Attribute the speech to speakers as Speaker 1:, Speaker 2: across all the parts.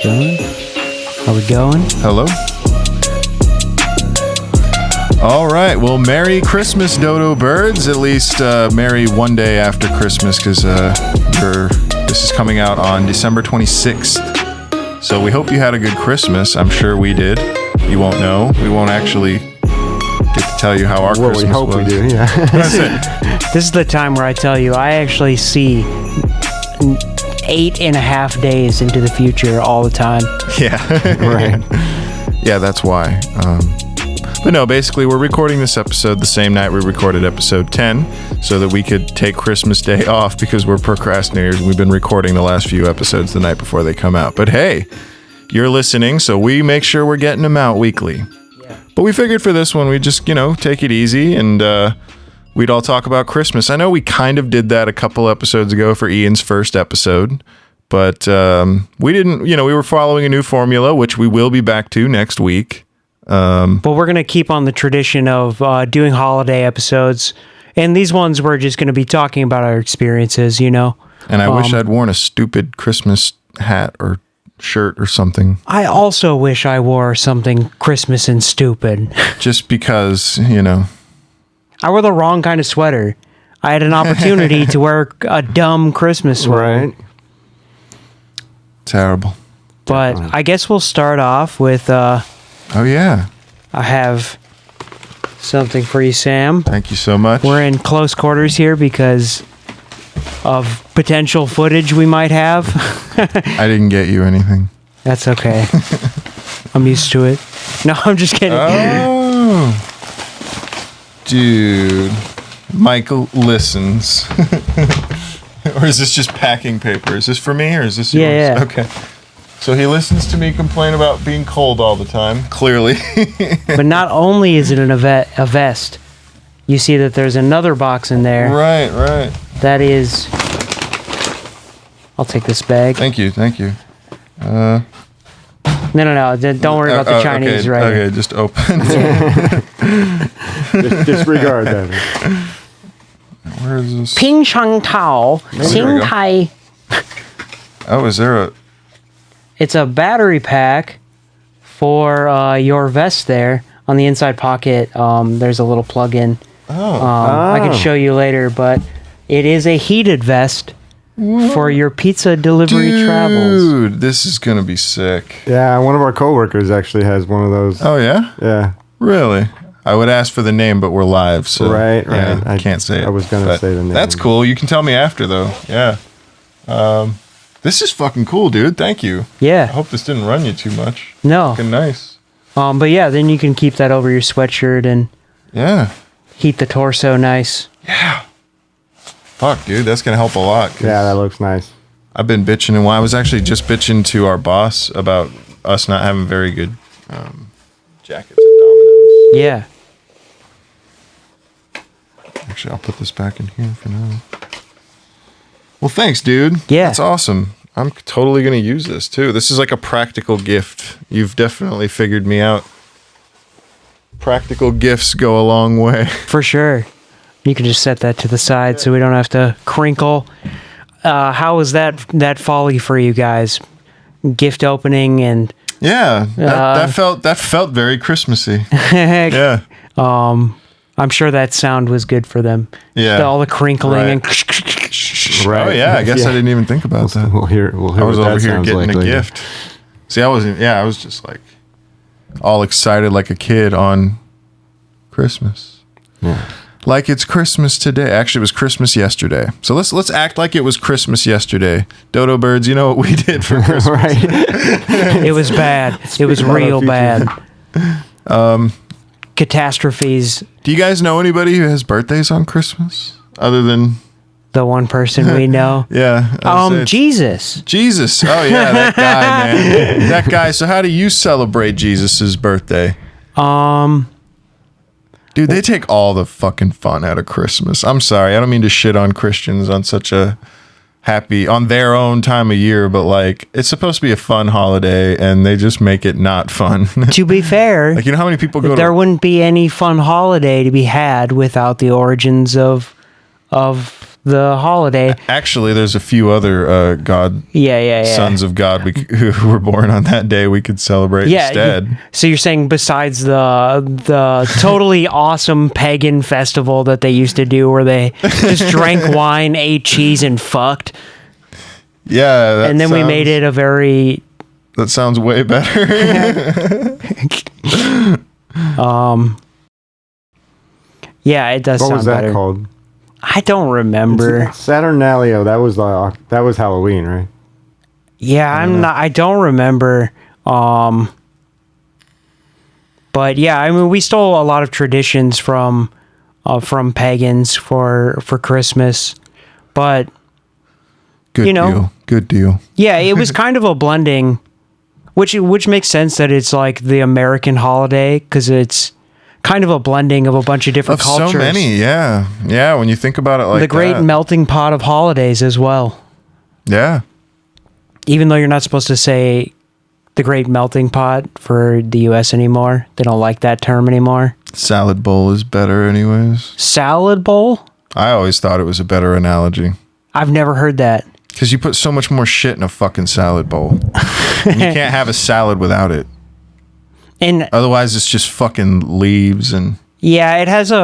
Speaker 1: Going? Are we going?
Speaker 2: Hello? All right. Well, Merry Christmas, Dodo Birds. At least Merry one day after Christmas, because this is coming out on December 26th. So we hope you had a good Christmas. I'm sure we did. You won't know. We won't actually get to tell you how our Christmas was.
Speaker 3: We hope we do, yeah.
Speaker 2: That's it.
Speaker 1: This is the time where I tell you I actually see 8.5 days into the future all the time.
Speaker 2: Yeah.
Speaker 3: Right.
Speaker 2: Yeah, that's why. But no, basically, we're recording this episode the same night we recorded episode 10 so that we could take Christmas Day off because we're procrastinators and we've been recording the last few episodes the night before they come out. But hey, you're listening, so we make sure we're getting them out weekly. Yeah. But we figured for this one, we'd just, take it easy and we'd all talk about Christmas. I know we kind of did that a couple episodes ago for Ian's first episode, but we didn't, we were following a new formula, which we will be back to next week.
Speaker 1: But we're going to keep on the tradition of doing holiday episodes. And these ones we're just going to be talking about our experiences,
Speaker 2: And I wish I'd worn a stupid Christmas hat or shirt or something.
Speaker 1: I also wish I wore something Christmas and stupid.
Speaker 2: Just because,
Speaker 1: I wore the wrong kind of sweater. I had an opportunity to wear a dumb Christmas sweater.
Speaker 3: Right.
Speaker 2: Terrible.
Speaker 1: But I guess we'll start off with...
Speaker 2: Oh, yeah.
Speaker 1: I have something for you, Sam.
Speaker 2: Thank you so much.
Speaker 1: We're in close quarters here because of potential footage we might have.
Speaker 2: I didn't get you anything.
Speaker 1: That's okay. I'm used to it. No, I'm just kidding.
Speaker 2: Oh. Dude. Michael listens. Or is this just packing paper? Is this for me or is this yours?
Speaker 1: Yeah.
Speaker 2: Okay. So he listens to me complain about being cold all the time, clearly.
Speaker 1: But not only is it a vest, you see that there's another box in there.
Speaker 2: Right.
Speaker 1: That is... I'll take this bag.
Speaker 2: Thank you.
Speaker 1: No. Don't worry about the Chinese,
Speaker 2: okay,
Speaker 1: right?
Speaker 2: Okay, just open.
Speaker 3: Disregard that.
Speaker 2: Where is this?
Speaker 1: Ping Shang Tao, Xing Tai.
Speaker 2: Oh, is there a...
Speaker 1: It's a battery pack for your vest there. On the inside pocket, there's a little plug-in. I can show you later, but it is a heated vest for your pizza delivery travels.
Speaker 2: Dude, this is going to be sick.
Speaker 3: Yeah, one of our coworkers actually has one of those.
Speaker 2: Oh, yeah?
Speaker 3: Yeah.
Speaker 2: Really? I would ask for the name, but we're live, so...
Speaker 3: Right.
Speaker 2: Yeah, I can't say it.
Speaker 3: I was going to say the name.
Speaker 2: That's cool. You can tell me after, though. Yeah. This is fucking cool, dude. Thank you.
Speaker 1: Yeah.
Speaker 2: I hope this didn't run you too much.
Speaker 1: No.
Speaker 2: Fucking nice.
Speaker 1: But yeah, then you can keep that over your sweatshirt and
Speaker 2: Yeah.
Speaker 1: heat the torso nice.
Speaker 2: Yeah. Fuck, dude. That's going to help a lot.
Speaker 3: Yeah, that looks nice.
Speaker 2: I've been bitching, and I was actually just bitching to our boss about us not having very good jackets at Domino's.
Speaker 1: Yeah.
Speaker 2: Actually, I'll put this back in here for now. Well, thanks, dude.
Speaker 1: Yeah.
Speaker 2: That's awesome. I'm totally going to use this, too. This is like a practical gift. You've definitely figured me out. Practical gifts go a long way.
Speaker 1: For sure. You can just set that to the side so we don't have to crinkle. How was that folly for you guys? Gift opening and...
Speaker 2: Yeah, that felt very Christmassy. Yeah.
Speaker 1: I'm sure that sound was good for them.
Speaker 2: Yeah.
Speaker 1: All the crinkling
Speaker 2: Right.
Speaker 1: and...
Speaker 2: Right. Oh, yeah, I guess I didn't even think about that.
Speaker 3: We'll hear
Speaker 2: I was
Speaker 3: what
Speaker 2: over
Speaker 3: that
Speaker 2: here
Speaker 3: sounds
Speaker 2: getting
Speaker 3: like
Speaker 2: a
Speaker 3: later.
Speaker 2: gift. See, I was just like all excited like a kid on Christmas.
Speaker 3: Yeah.
Speaker 2: Like it's Christmas today. Actually, it was Christmas yesterday. So let's act like it was Christmas yesterday. Dodo Birds, you know what we did for Christmas.
Speaker 3: Right.
Speaker 1: It was bad. It was
Speaker 3: about our
Speaker 1: real
Speaker 3: future.
Speaker 1: bad. Catastrophes.
Speaker 2: Do you guys know anybody who has birthdays on Christmas? Other than
Speaker 1: The one person we know.
Speaker 2: yeah.
Speaker 1: Jesus.
Speaker 2: Jesus. Oh yeah, that guy, man. That guy. So how do you celebrate Jesus' birthday? Dude, they take all the fucking fun out of Christmas. I'm sorry. I don't mean to shit on Christians on such a on their own time of year, but like it's supposed to be a fun holiday and they just make it not fun.
Speaker 1: To be fair,
Speaker 2: Like, you know how many people go
Speaker 1: there
Speaker 2: to...
Speaker 1: wouldn't be any fun holiday to be had without the origins of the holiday.
Speaker 2: Actually, there's a few other
Speaker 1: Yeah.
Speaker 2: sons of God who were born on that day we could celebrate instead.
Speaker 1: So you're saying besides the totally awesome pagan festival that they used to do where they just drank wine, ate cheese, and fucked.
Speaker 2: Yeah.
Speaker 1: And then we made it a very...
Speaker 2: That sounds way better.
Speaker 1: Yeah, it does
Speaker 3: What
Speaker 1: sound
Speaker 3: was that
Speaker 1: better.
Speaker 3: called?
Speaker 1: I don't remember.
Speaker 3: Saturnalia. That was Halloween, right?
Speaker 1: Yeah, I don't remember. But yeah, I mean, we stole a lot of traditions from pagans for Christmas, but
Speaker 2: Good deal.
Speaker 1: yeah, it was kind of a blending, which makes sense that it's like the American holiday because it's kind of a blending of a bunch of different cultures.
Speaker 2: So many, yeah. When you think about it, like
Speaker 1: the great melting pot of holidays as well.
Speaker 2: Yeah.
Speaker 1: Even though you're not supposed to say the great melting pot for the U.S. anymore, they don't like that term anymore.
Speaker 2: Salad bowl is better, anyways.
Speaker 1: Salad bowl?
Speaker 2: I always thought it was a better analogy.
Speaker 1: I've never heard that.
Speaker 2: Because you put so much more shit in a fucking salad bowl. And you can't have a salad without it.
Speaker 1: And
Speaker 2: otherwise, it's just fucking leaves and...
Speaker 1: Yeah, it has a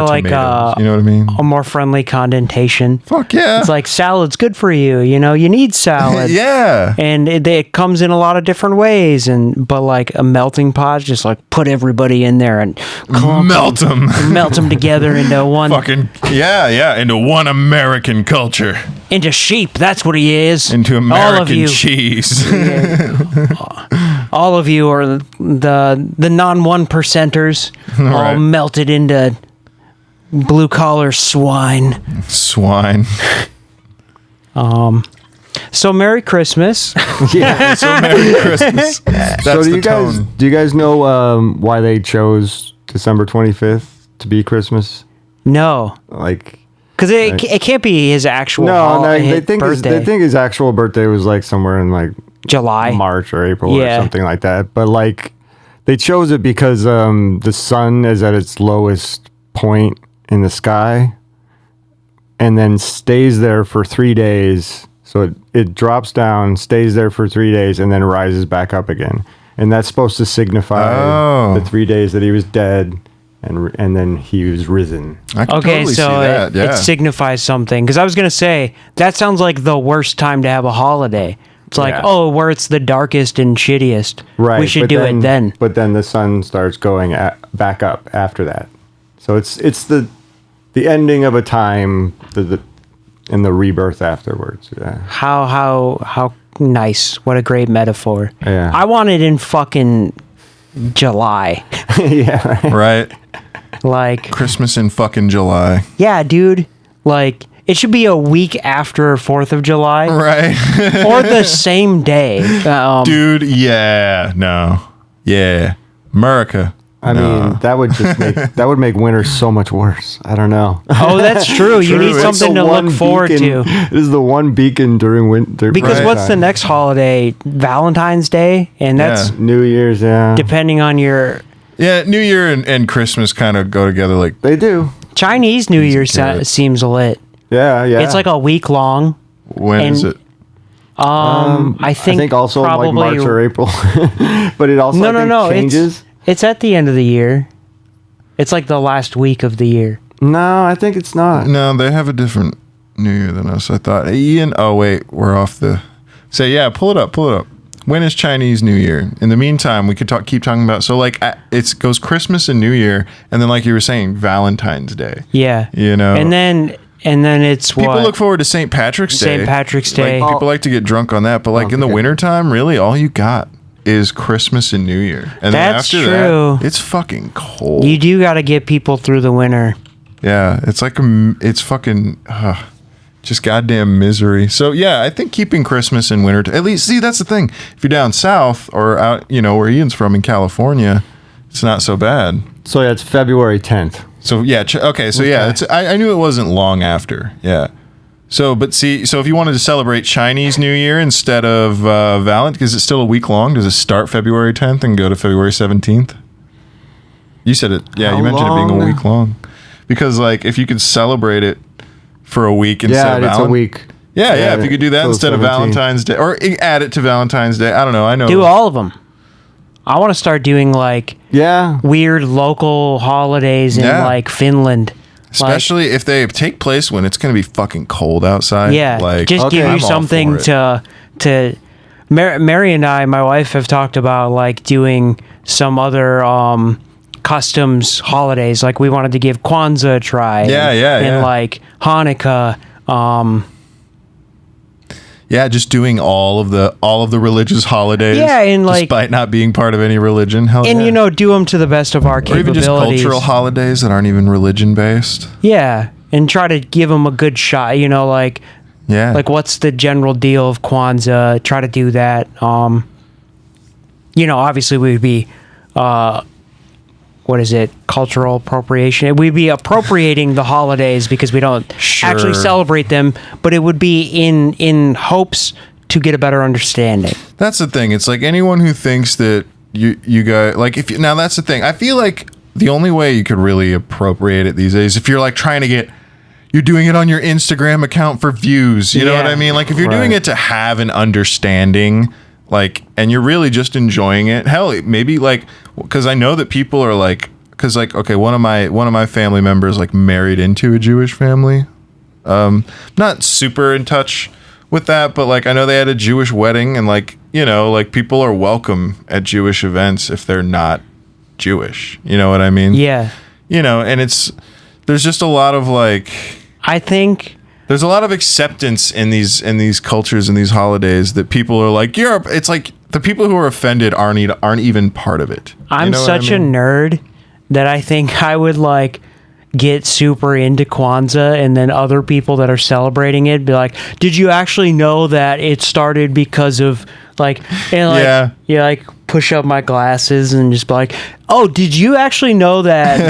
Speaker 1: like
Speaker 2: tomatoes, you know what I mean?
Speaker 1: A more friendly connotation.
Speaker 2: Fuck yeah.
Speaker 1: It's like salad's good for you, you need salad.
Speaker 2: Yeah.
Speaker 1: And it comes in a lot of different ways but like a melting pot, just like put everybody in there and
Speaker 2: melt them
Speaker 1: together into one
Speaker 2: fucking into one American culture.
Speaker 1: Into sheep, that's what he is.
Speaker 2: Into American cheese.
Speaker 1: All of you are the non-one percenters, all melted into blue collar swine. So Merry Christmas.
Speaker 3: Yeah.
Speaker 2: So Merry Christmas. That's
Speaker 3: so
Speaker 2: the tone.
Speaker 3: do you guys know why they chose December 25th to be Christmas?
Speaker 1: No.
Speaker 3: Like,
Speaker 1: because it can't be his actual
Speaker 3: they think
Speaker 1: birthday.
Speaker 3: his actual birthday was like somewhere in like
Speaker 1: July,
Speaker 3: March or April or something like that. But like they chose it because the sun is at its lowest point in the sky and then stays there for 3 days. So it drops down, stays there for 3 days, and then rises back up again. And that's supposed to signify the 3 days that he was dead. And then he was risen.
Speaker 2: I can totally see that.
Speaker 1: It signifies something. Because I was going to say, that sounds like the worst time to have a holiday. It's like, where it's the darkest and shittiest.
Speaker 3: Right.
Speaker 1: We should do it then.
Speaker 3: But then the sun starts going back up after that. So it's the ending of a time and the rebirth afterwards. Yeah.
Speaker 1: How nice. What a great metaphor.
Speaker 3: Yeah.
Speaker 1: I want it in fucking July.
Speaker 3: Yeah.
Speaker 2: Right.
Speaker 1: Like
Speaker 2: Christmas in fucking July.
Speaker 1: Yeah, dude. Like it should be a week after 4th of July.
Speaker 2: Right.
Speaker 1: Or the same day.
Speaker 2: Dude, yeah. No. Yeah. America.
Speaker 3: I mean, that would make winter so much worse. I don't know.
Speaker 1: Oh, that's true. You need something to look forward to.
Speaker 3: It is the one beacon during winter.
Speaker 1: Because what's the next holiday? Valentine's Day? And that's
Speaker 3: New Year's,
Speaker 1: depending on your...
Speaker 2: Yeah, New Year and Christmas kind of go together like...
Speaker 3: They do.
Speaker 1: Chinese New Year seems lit.
Speaker 3: Yeah.
Speaker 1: It's like a week long.
Speaker 2: When is it?
Speaker 1: I think
Speaker 3: also
Speaker 1: probably
Speaker 3: like March or April. But it also changes.
Speaker 1: It's at the end of the year. It's like the last week of the year.
Speaker 3: No, I think it's not.
Speaker 2: No, they have a different New Year than us, I thought. Ian, oh wait, we're off the... So yeah, pull it up. When is Chinese New Year? In the meantime, we could keep talking about... So like, it goes Christmas and New Year, and then like you were saying, Valentine's Day.
Speaker 1: Yeah. And then it's
Speaker 2: people look forward to St. Patrick's Day.
Speaker 1: St. Patrick's Day.
Speaker 2: Like, people like to get drunk on that, but like in the wintertime, really, all you got is Christmas and New Year. And
Speaker 1: that's
Speaker 2: then after
Speaker 1: true.
Speaker 2: that, it's fucking cold.
Speaker 1: You do got to get people through the winter.
Speaker 2: Yeah, it's like it's fucking just goddamn misery. So yeah, I think keeping Christmas and winter at least. See, that's the thing. If you're down south or out, where Ian's from in California, it's not so bad.
Speaker 3: So yeah, it's February 10th.
Speaker 2: So yeah, okay. So yeah, I knew it wasn't long after. Yeah. So, but see, if you wanted to celebrate Chinese New Year instead of Valentine, because it's still a week long, does it start February 10th and go to February 17th? You said it. Yeah, you mentioned it being a week long. Because, like, if you could celebrate it for a week instead of
Speaker 3: it's a week.
Speaker 2: Yeah, if you could do that
Speaker 3: till
Speaker 2: instead of
Speaker 3: 17.
Speaker 2: Valentine's Day, or add it to Valentine's Day. I don't know. I know.
Speaker 1: Do all of them. I want to start doing like
Speaker 3: Yeah.
Speaker 1: weird local holidays in
Speaker 2: Yeah.
Speaker 1: like Finland.
Speaker 2: Especially if they take place when it's going to be fucking cold outside.
Speaker 1: Yeah,
Speaker 2: like
Speaker 1: just give
Speaker 2: I'm
Speaker 1: you
Speaker 2: all
Speaker 1: something
Speaker 2: for it.
Speaker 1: to. Mary and I, my wife, have talked about like doing some other customs holidays. Like we wanted to give Kwanzaa a try. And like Hanukkah.
Speaker 2: Yeah, just doing all of the religious holidays.
Speaker 1: Yeah, and, like-
Speaker 2: despite not being part of any religion. Hell
Speaker 1: And
Speaker 2: yeah.
Speaker 1: do them to the best of our
Speaker 2: or even
Speaker 1: capabilities.
Speaker 2: just cultural holidays that aren't even religion based.
Speaker 1: Yeah, and try to give them a good shot. Like
Speaker 2: Yeah,
Speaker 1: what's the general deal of Kwanzaa? Try to do that. Obviously we'd be, what is it? Cultural appropriation. We'd be appropriating the holidays because we don't actually
Speaker 2: Sure.
Speaker 1: celebrate them, but it would be in hopes to get a better understanding.
Speaker 2: that's the thing. It's like anyone who thinks that you guys like if you, now that's the thing. I feel like the only way you could really appropriate it these days if you're like trying to get. You're doing it on your Instagram account for views. You know what
Speaker 1: Yeah.
Speaker 2: I mean? Like if you're doing
Speaker 3: Right.
Speaker 2: it to have an understanding, like, and you're really just enjoying it. Hell, maybe like, because I know that people are like, because like, okay, one of my family members like married into a Jewish family. Not super in touch with that, but like I know they had a Jewish wedding, and like like people are welcome at Jewish events if they're not Jewish. You know what I mean?
Speaker 1: Yeah,
Speaker 2: And there's just a lot of like.
Speaker 1: I think.
Speaker 2: There's a lot of acceptance in these cultures and these holidays that people are like, it's like the people who are offended aren't even part of it.
Speaker 1: I'm
Speaker 2: You know what I
Speaker 1: such
Speaker 2: mean?
Speaker 1: a nerd that I think I would like get super into Kwanzaa, and then other people that are celebrating it be like, did you actually know that it started because of like, and like,
Speaker 2: Yeah.
Speaker 1: like push up my glasses and just be like, oh, did you actually know that?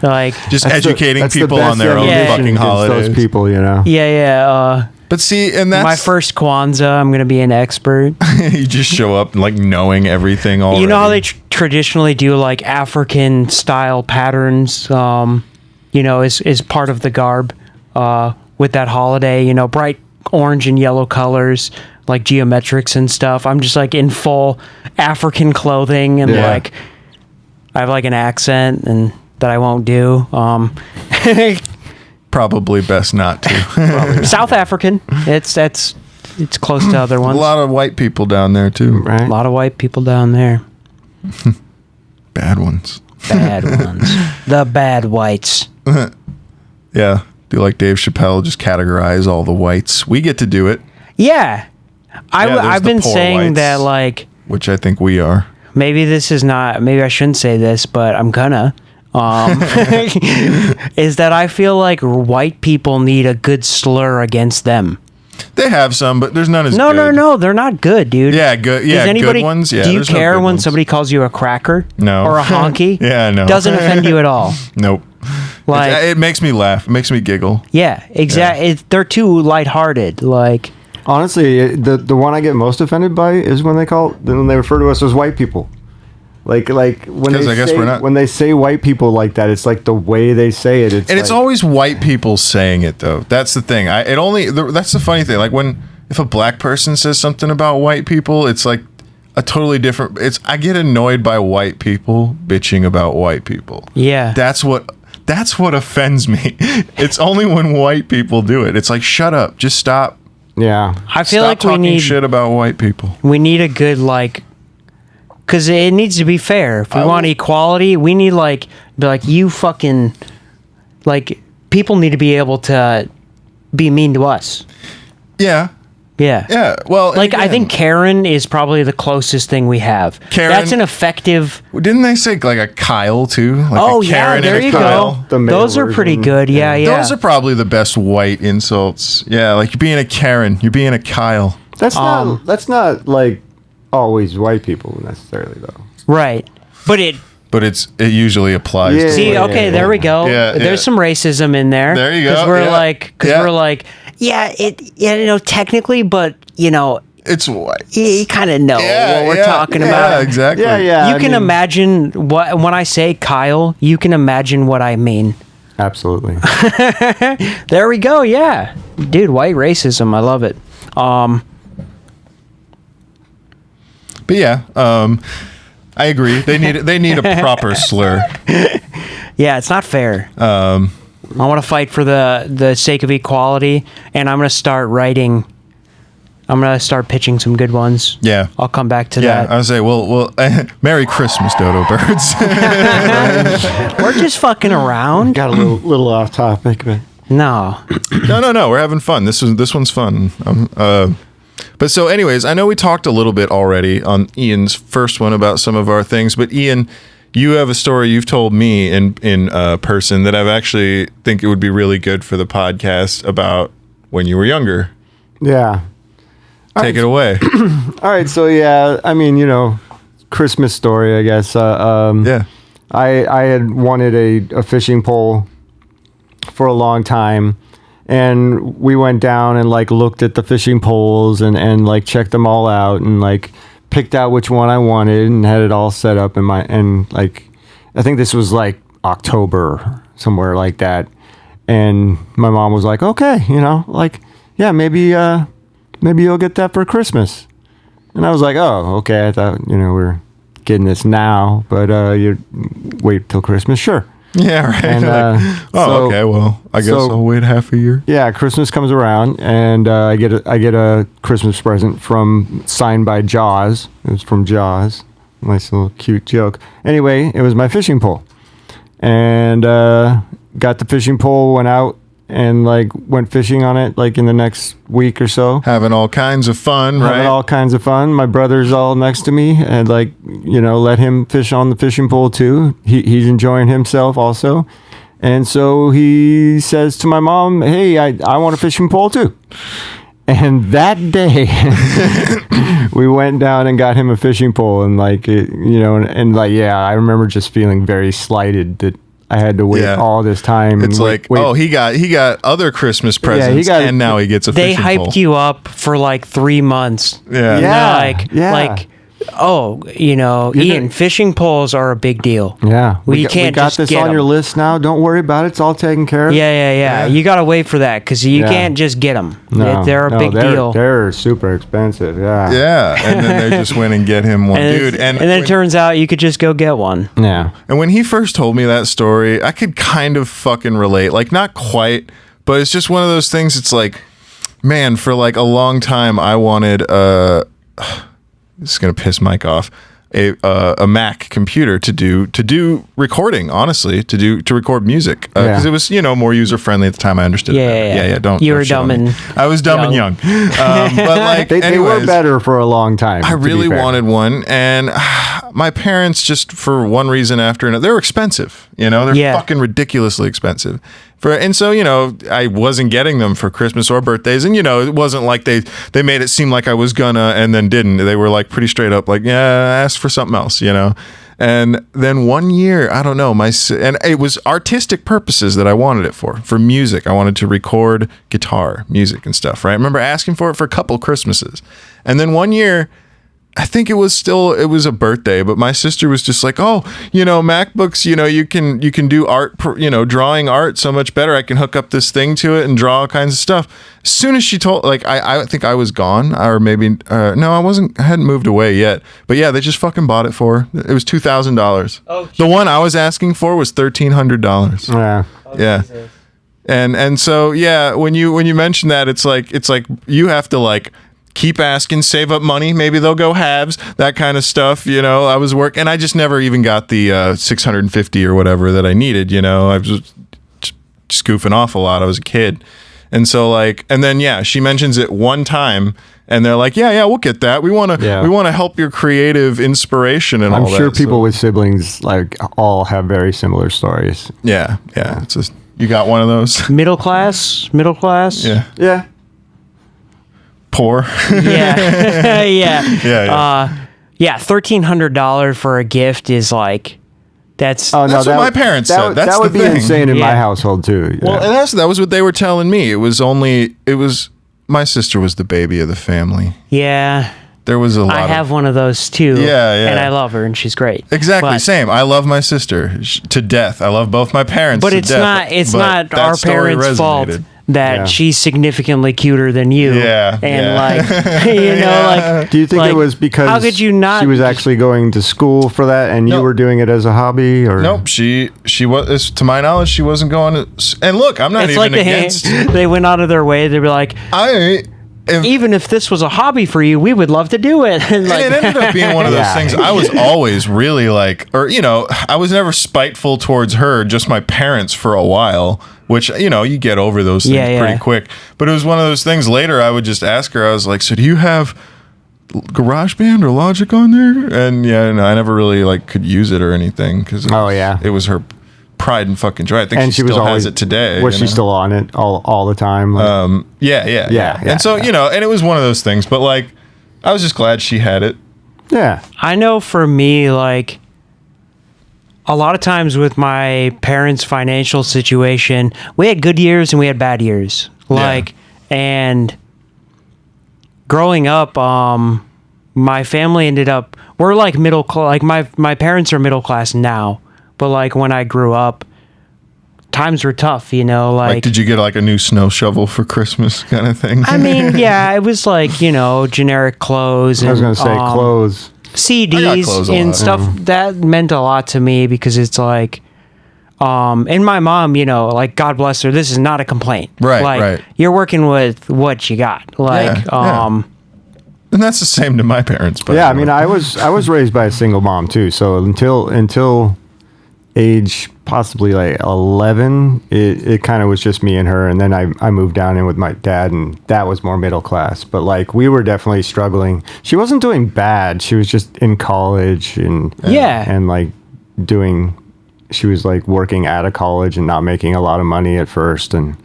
Speaker 1: Like,
Speaker 2: Just
Speaker 3: That's the-
Speaker 2: educating
Speaker 3: that's the
Speaker 2: people
Speaker 3: best
Speaker 2: on their own
Speaker 3: ammunition
Speaker 2: fucking
Speaker 3: against
Speaker 2: holidays.
Speaker 3: Those people,
Speaker 1: yeah.
Speaker 2: But see, and that's
Speaker 1: My first Kwanzaa, I'm gonna be an expert.
Speaker 2: you just show up like knowing everything already.
Speaker 1: You know how they traditionally do like African style patterns, is part of the garb with that holiday, bright orange and yellow colors, like geometrics and stuff. I'm just like in full African clothing, and
Speaker 3: Yeah.
Speaker 1: like I have like an accent and that I won't do.
Speaker 2: Probably best not to.
Speaker 1: South African. It's close to other
Speaker 2: A
Speaker 1: ones.
Speaker 2: lot of white people down there too.
Speaker 3: Right?
Speaker 1: A lot of white people down there.
Speaker 2: Bad ones.
Speaker 1: Bad ones. The bad whites.
Speaker 2: Yeah. Do like Dave Chappelle, just categorize all the whites. We get to do it,
Speaker 1: Yeah.
Speaker 2: there's
Speaker 1: I've
Speaker 2: the
Speaker 1: been
Speaker 2: poor
Speaker 1: saying
Speaker 2: whites.
Speaker 1: that, like,
Speaker 2: which I think we are.
Speaker 1: maybe I shouldn't say this, but I'm gonna. Is that I feel like white people need a good slur against them.
Speaker 2: They have some, but there's none as
Speaker 1: No,
Speaker 2: good.
Speaker 1: no, they're not good, dude.
Speaker 2: Yeah, good. Yeah,
Speaker 1: Does anybody,
Speaker 2: good ones. Yeah,
Speaker 1: do you
Speaker 2: there's no
Speaker 1: care
Speaker 2: good
Speaker 1: when
Speaker 2: ones.
Speaker 1: somebody calls you a cracker?
Speaker 2: No.
Speaker 1: Or a honky?
Speaker 2: Yeah, no.
Speaker 1: Doesn't offend you at all.
Speaker 2: Nope.
Speaker 1: Like,
Speaker 2: it makes me laugh. It makes me giggle.
Speaker 1: yeah, exactly. They're too lighthearted. Like,
Speaker 3: Honestly, the one I get most offended by is when they refer to us as white people. Like when
Speaker 2: 'Cause I guess we're not-
Speaker 3: when they say white people like that, it's like the way they say it.
Speaker 2: And it's always white people saying it though. That's the thing. That's the funny thing. Like if a black person says something about white people, it's like a totally different. I get annoyed by white people bitching about white people.
Speaker 1: yeah.
Speaker 2: That's what offends me. It's only when white people do it. It's like, shut up, just stop.
Speaker 3: Yeah.
Speaker 1: I feel
Speaker 2: Stop
Speaker 1: like we
Speaker 2: talking
Speaker 1: need
Speaker 2: shit about white people.
Speaker 1: we need a good like, because it needs to be fair. If we
Speaker 2: I
Speaker 1: want
Speaker 2: will-
Speaker 1: equality, we need be like you fucking like people need to be able to be mean to us.
Speaker 2: Yeah,
Speaker 1: Yeah.
Speaker 2: yeah. Well,
Speaker 1: Like I
Speaker 2: again,
Speaker 1: think Karen is probably the closest thing we have.
Speaker 2: Karen-
Speaker 1: That's an effective.
Speaker 2: didn't they say like a Kyle too? Like
Speaker 1: Oh
Speaker 2: a
Speaker 1: yeah,
Speaker 2: Karen
Speaker 1: there
Speaker 2: and a
Speaker 1: you
Speaker 2: Kyle?
Speaker 1: go.
Speaker 3: The male
Speaker 1: Those are pretty
Speaker 3: version.
Speaker 1: good. Yeah, yeah.
Speaker 2: Those are probably the best white insults. Yeah, like you're being a Karen, you're being a Kyle.
Speaker 3: That's not like always white people necessarily though.
Speaker 1: right. But it.
Speaker 2: But it usually applies.
Speaker 3: Yeah.
Speaker 2: to
Speaker 1: See,
Speaker 3: Yeah,
Speaker 1: okay,
Speaker 3: yeah,
Speaker 1: there we go.
Speaker 2: Yeah,
Speaker 1: There's
Speaker 2: yeah.
Speaker 1: some racism in there.
Speaker 2: There you go,
Speaker 1: Because we're
Speaker 2: yeah,
Speaker 1: like,
Speaker 2: yeah.
Speaker 1: technically, but
Speaker 2: It's white.
Speaker 1: you kind of know
Speaker 2: Yeah,
Speaker 1: what we're
Speaker 2: yeah,
Speaker 1: talking
Speaker 2: yeah,
Speaker 1: about.
Speaker 2: exactly.
Speaker 3: Yeah, yeah.
Speaker 1: You can imagine when I say Kyle, you can imagine what I mean.
Speaker 3: Absolutely.
Speaker 1: There we go. Yeah, dude, white racism. I love it.
Speaker 2: But yeah, I agree. They need a proper slur.
Speaker 1: Yeah, it's not fair. I want to fight for the sake of equality, and I'm going to start writing. I'm going to start pitching some good ones.
Speaker 2: Yeah.
Speaker 1: I'll come back to
Speaker 2: Yeah,
Speaker 1: that.
Speaker 2: I was say, well, Merry Christmas, Dodo Birds.
Speaker 1: We're just fucking around.
Speaker 3: Got a little off topic, but
Speaker 1: No.
Speaker 2: No. We're having fun. This one's fun. But so, anyways, I know we talked a little bit already on Ian's first one about some of our things, but Ian, you have a story you've told me in person that I've actually think it would be really good for the podcast about when you were younger.
Speaker 3: yeah.
Speaker 2: Take it away.
Speaker 3: All right, so yeah, I mean, Christmas story, I guess.
Speaker 2: Yeah.
Speaker 3: I had wanted a fishing pole for a long time, and we went down and like looked at the fishing poles and like checked them all out and like picked out which one I wanted and had it all set up and like I think this was like October, somewhere like that. And my mom was like, "Okay, like yeah, maybe you'll get that for Christmas." And I was like, "Oh, okay. I thought, we're getting this now, but you wait till Christmas, sure."
Speaker 2: Yeah, right.
Speaker 3: And,
Speaker 2: okay. Well, I guess I'll wait half a year.
Speaker 3: Yeah, Christmas comes around, and I get a Christmas present signed by Jaws. It was from Jaws. Nice little cute joke. Anyway, it was my fishing pole, and got the fishing pole, went out and like went fishing on it like in the next week or so.
Speaker 2: Having all kinds of fun, right?
Speaker 3: Having all kinds of fun. My brother's all next to me, and like let him fish on the fishing pole too. He's enjoying himself also, and so he says to my mom, "Hey, I want a fishing pole too." And that day, we went down and got him a fishing pole, and like and like yeah, I remember just feeling very slighted that I had to wait all this time.
Speaker 2: It's like, oh, he got other Christmas presents, and now he gets a
Speaker 1: They
Speaker 2: fishing
Speaker 1: hyped
Speaker 2: pole.
Speaker 1: you up for like 3 months.
Speaker 2: Yeah.
Speaker 3: Yeah.
Speaker 1: Like, oh, Ian, fishing poles are a big deal.
Speaker 3: Yeah,
Speaker 1: We
Speaker 3: got
Speaker 1: can't just
Speaker 3: this
Speaker 1: get
Speaker 3: on your
Speaker 1: 'em.
Speaker 3: list now. Don't worry about it. It's all taken care of.
Speaker 1: Yeah. You got to wait for that because you can't just get them. They're a big deal.
Speaker 3: They're super expensive. Yeah.
Speaker 2: Yeah, and then they just went and get him one,
Speaker 1: and
Speaker 2: dude.
Speaker 1: then it turns out you could just go get one.
Speaker 3: Yeah.
Speaker 2: And when he first told me that story, I could kind of fucking relate. Like, not quite, but it's just one of those things. It's like, man, for like a long time, I wanted this is gonna piss Mike off. A Mac computer to do recording, honestly, to record music because it was more user friendly at the time. I understood.
Speaker 1: Yeah.
Speaker 2: Don't
Speaker 1: You
Speaker 2: don't
Speaker 1: were
Speaker 2: shit on
Speaker 1: dumb
Speaker 2: me.
Speaker 1: and
Speaker 2: I was dumb and young. But like
Speaker 3: They were
Speaker 2: anyways,
Speaker 3: better for a long time.
Speaker 2: I
Speaker 3: to be
Speaker 2: really
Speaker 3: fair.
Speaker 2: wanted one, and my parents, just for one reason after another, they're expensive. They're fucking ridiculously expensive. And so I wasn't getting them for Christmas or birthdays, and it wasn't like they made it seem like I was gonna and then didn't. They were like pretty straight up, like, yeah, ask for something else, And then one year, I don't know, and it was artistic purposes that I wanted it for music. I wanted to record guitar music and stuff, right? I remember asking for it for a couple Christmases, and then one year, I think it was a birthday, but my sister was just like, "Oh, MacBooks, you can do art, drawing art so much better. I can hook up this thing to it and draw all kinds of stuff." As soon as she told, like, I think I was gone, or maybe no, I wasn't. I hadn't moved away yet. But yeah, they just fucking bought it for. It was $2,000.
Speaker 1: Oh,
Speaker 2: the one I was asking for was $1,300.
Speaker 3: Yeah.
Speaker 2: Yeah. And so yeah, when you mention that, it's like you have to like keep asking, save up money, maybe they'll go halves, that kind of stuff. I was and I just never even got the 650 or whatever that I needed. I was just goofing off a lot. I was a kid, and so and then she mentions it one time, and they're like, yeah, we'll get that. We want to help your creative inspiration and all that.
Speaker 3: I'm sure people with siblings like all have very similar stories.
Speaker 2: Yeah. It's just, you got one of those.
Speaker 1: Middle class.
Speaker 2: Yeah.
Speaker 3: Yeah.
Speaker 2: Poor.
Speaker 1: Yeah.
Speaker 2: Yeah.
Speaker 1: $1,300 for a gift is like, that's.
Speaker 3: Oh, no,
Speaker 2: That's what my parents said. That's
Speaker 3: that would
Speaker 2: the
Speaker 3: be
Speaker 2: thing.
Speaker 3: insane in my
Speaker 1: Yeah.
Speaker 3: household too.
Speaker 2: Well, and that was what they were telling me. It was my sister was the baby of the family.
Speaker 1: Yeah.
Speaker 2: there was a lot.
Speaker 1: I have one of those too.
Speaker 2: Yeah, yeah.
Speaker 1: And I love her, and she's great.
Speaker 2: Exactly,
Speaker 1: But-
Speaker 2: same. I love my sister to death. I love both my parents.
Speaker 1: But
Speaker 2: to
Speaker 1: it's
Speaker 2: death,
Speaker 1: not. It's
Speaker 2: but
Speaker 1: not
Speaker 2: that
Speaker 1: our
Speaker 2: story
Speaker 1: parents' fault
Speaker 2: resonated.
Speaker 1: that
Speaker 3: Yeah.
Speaker 1: she's significantly cuter than you.
Speaker 2: Yeah,
Speaker 1: And
Speaker 2: yeah.
Speaker 1: like, you know, like.
Speaker 3: Do you think
Speaker 1: like,
Speaker 3: it was because
Speaker 1: how could you not?
Speaker 3: she was actually going to school for that and
Speaker 2: No.
Speaker 3: you were doing it as a hobby? Or
Speaker 2: Nope, she was, to my knowledge, she wasn't going to. And look, I'm not
Speaker 1: It's
Speaker 2: even
Speaker 1: like
Speaker 2: against.
Speaker 1: they went out of their way. They'd be like, even if this was a hobby for you, we would love to do it. And like,
Speaker 2: And it ended up being one of those
Speaker 3: Yeah.
Speaker 2: things. I was always really like, or I was never spiteful towards her, just my parents for a while. Which you get over those things
Speaker 1: Yeah, yeah.
Speaker 2: pretty quick. But it was one of those things. Later, I would just ask her. I was like, "So do you have GarageBand or Logic on there?" And I never really could use it or anything because it was her pride and fucking joy. I think
Speaker 3: and
Speaker 2: she
Speaker 3: was
Speaker 2: still
Speaker 3: always,
Speaker 2: has it today.
Speaker 3: Was she still on it all the time? Like,
Speaker 2: Yeah. And so and it was one of those things. But I was just glad she had it.
Speaker 3: yeah.
Speaker 1: I know for me, like, a lot of times with my parents' financial situation, we had good years and we had bad years. And growing up, my family ended up, we're like middle class, like my parents are middle class now, but like when I grew up, times were tough, like
Speaker 2: Did you get a new snow shovel for Christmas kind of thing?
Speaker 1: I mean, yeah, it was like, generic clothes and
Speaker 3: I was going to say clothes.
Speaker 1: CDs
Speaker 2: clothes a
Speaker 1: and
Speaker 2: lot.
Speaker 1: stuff that meant a lot to me because it's like and my mom, God bless her, this is not a complaint.
Speaker 2: Right,
Speaker 1: like
Speaker 2: right.
Speaker 1: you're working with what you got. Like
Speaker 2: Yeah. And that's the same to my parents. But
Speaker 3: Yeah, I mean, I was raised by a single mom too. So until age possibly 11, it kind of was just me and her, and then I moved down in with my dad, and that was more middle class. But we were definitely struggling. She wasn't doing bad. She was just in college and she was working out of college and not making a lot of money at first, and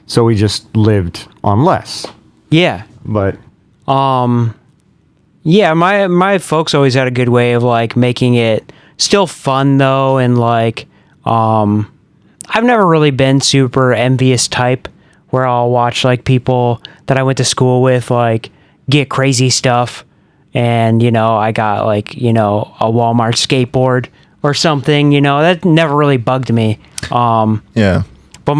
Speaker 3: so we just lived on less.
Speaker 1: yeah.
Speaker 3: But
Speaker 1: Yeah, my folks always had a good way of making it still fun though, and I've never really been super envious type where I'll watch people that I went to school with get crazy stuff, and I got a Walmart skateboard or something, that never really bugged me.
Speaker 2: Yeah.
Speaker 1: But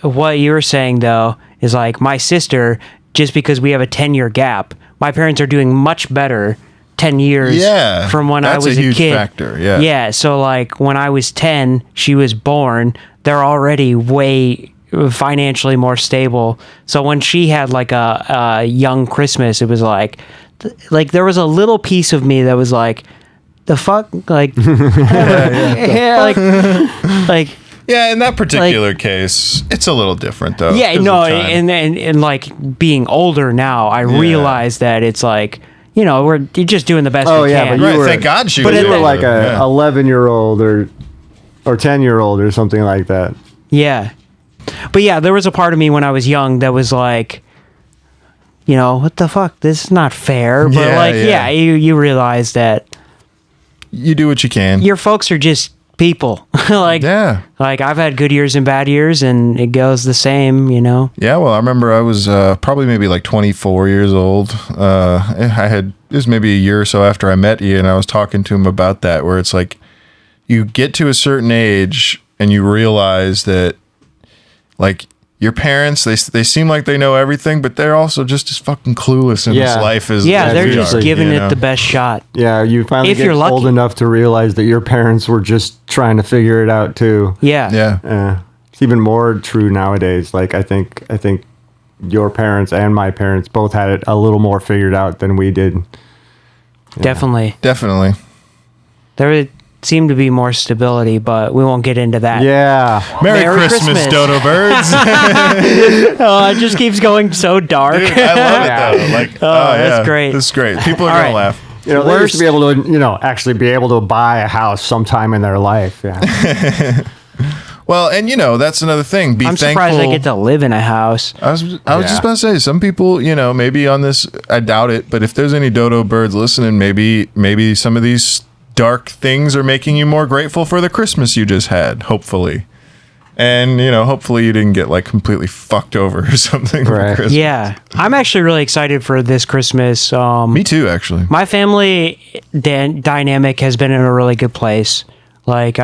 Speaker 1: what you were saying though is my sister, just because we have a 10-year gap, my parents are doing much better 10 years from when I was
Speaker 2: that's a huge
Speaker 1: kid.
Speaker 2: factor. Yeah.
Speaker 1: Yeah. So when I was 10, she was born, they're already way financially more stable. So when she had a young Christmas, it was there was a little piece of me that was the fuck?
Speaker 2: Yeah, in that particular case, it's a little different though.
Speaker 1: Yeah,
Speaker 2: 'cause
Speaker 1: no,
Speaker 2: of time.
Speaker 1: and being older now, I realize that it's we're just doing the best
Speaker 3: Oh,
Speaker 1: we
Speaker 3: yeah,
Speaker 1: can.
Speaker 3: but
Speaker 2: Right,
Speaker 3: you were-
Speaker 2: thank God she
Speaker 3: but
Speaker 2: was
Speaker 3: you were
Speaker 2: able
Speaker 3: like
Speaker 2: to,
Speaker 3: a
Speaker 2: yeah.
Speaker 3: 11-year-old or 10-year-old or something like that.
Speaker 1: Yeah. But yeah, there was a part of me when I was young that was what the fuck? This is not fair. But
Speaker 2: Yeah,
Speaker 1: you realize that
Speaker 2: You do what you can.
Speaker 1: your folks are just people.
Speaker 2: Yeah.
Speaker 1: I've had good years and bad years, and it goes the same,
Speaker 2: Yeah, well, I remember I was probably maybe 24 years old. It was maybe a year or so after I met you, and I was talking to him about that, where it's you get to a certain age and you realize that your parents, they seem like they know everything, but they're also just as fucking clueless in this
Speaker 3: Yeah.
Speaker 2: life as
Speaker 1: Yeah,
Speaker 2: as
Speaker 1: they're
Speaker 2: we
Speaker 1: just
Speaker 2: are,
Speaker 1: giving
Speaker 2: you
Speaker 1: it
Speaker 2: know?
Speaker 1: the best shot.
Speaker 3: Yeah, you finally
Speaker 1: If
Speaker 3: get
Speaker 1: you're
Speaker 3: old
Speaker 1: lucky.
Speaker 3: enough to realize that your parents were just trying to figure it out too.
Speaker 1: Yeah.
Speaker 2: Yeah.
Speaker 3: It's even more true nowadays. I think your parents and my parents both had it a little more figured out than we did.
Speaker 1: Definitely.
Speaker 2: Definitely.
Speaker 1: There seemed to be more stability, but we won't get into that.
Speaker 3: Yeah.
Speaker 2: Merry
Speaker 1: Merry
Speaker 2: Christmas,
Speaker 1: Christmas.
Speaker 2: Dodo Birds.
Speaker 1: Oh, it just keeps going so dark.
Speaker 2: Dude, I love it though.
Speaker 1: that's great.
Speaker 2: That's great. People are
Speaker 1: All
Speaker 2: gonna
Speaker 1: right.
Speaker 2: laugh.
Speaker 3: They used to be able to, actually be able to buy a house sometime in their life. Yeah.
Speaker 2: Well, and that's another thing. Be
Speaker 1: I'm
Speaker 2: thankful.
Speaker 1: surprised I get to live in a house.
Speaker 2: I was just about to say, some people, maybe on this, I doubt it, but if there's any Dodo Birds listening, maybe some of these dark things are making you more grateful for the Christmas you just had, hopefully. And, hopefully you didn't get like completely fucked over or something for
Speaker 3: Right.
Speaker 2: Christmas.
Speaker 1: Yeah, I'm actually really excited for this Christmas.
Speaker 2: Me too, actually.
Speaker 1: My family dynamic has been in a really good place. Like,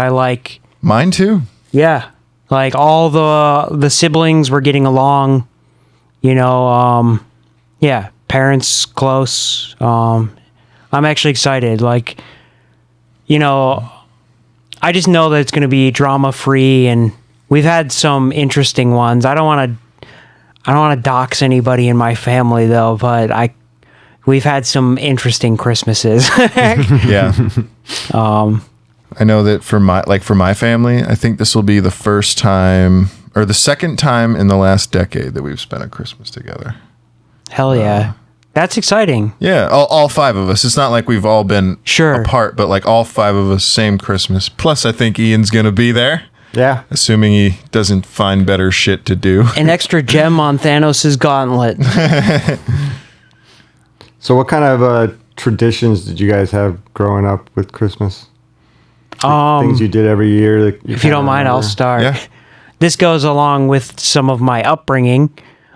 Speaker 2: Mine too.
Speaker 1: yeah, like all the siblings were getting along. Yeah, parents close. I'm actually excited. Like, I just know that it's going to be drama free, and we've had some interesting ones. I don't want to dox anybody in my family though, but we've had some interesting Christmases.
Speaker 2: Yeah. I know that for my family, I think this will be the first time or the second time in the last decade that we've spent a Christmas together.
Speaker 1: Hell yeah. That's exciting.
Speaker 2: Yeah, all five of us. It's not like we've all been
Speaker 1: Sure.
Speaker 2: apart, but like all five of us, same Christmas. Plus, I think Ian's going to be there,
Speaker 3: Yeah.
Speaker 2: assuming he doesn't find better shit to do.
Speaker 1: An extra gem on Thanos' gauntlet.
Speaker 3: So what kind of traditions did you guys have growing up with Christmas? Things you did every year. That
Speaker 1: If you don't mind, I'll start.
Speaker 2: Yeah.
Speaker 1: This goes along with some of my upbringing.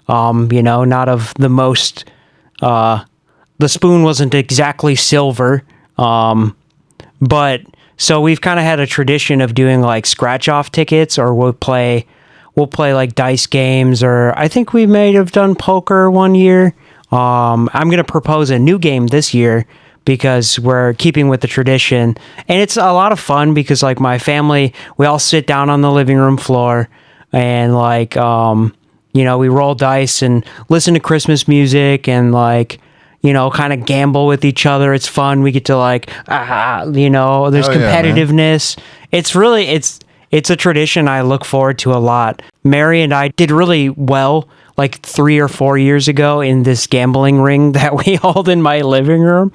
Speaker 1: Not of the most. The spoon wasn't exactly silver, but so we've kind of had a tradition of doing like scratch off tickets, or we'll play like dice games, or I think we may have done poker one year. I'm gonna propose a new game this year because we're keeping with the tradition, and it's a lot of fun because like my family, we all sit down on the living room floor and like we roll dice and listen to Christmas music and like kind of gamble with each other. It's fun. We get to like there's
Speaker 2: Oh, yeah, man.
Speaker 1: competitiveness. It's a tradition I look forward to a lot. Mary and I did really well like 3 or 4 years ago in this gambling ring that we held in my living room.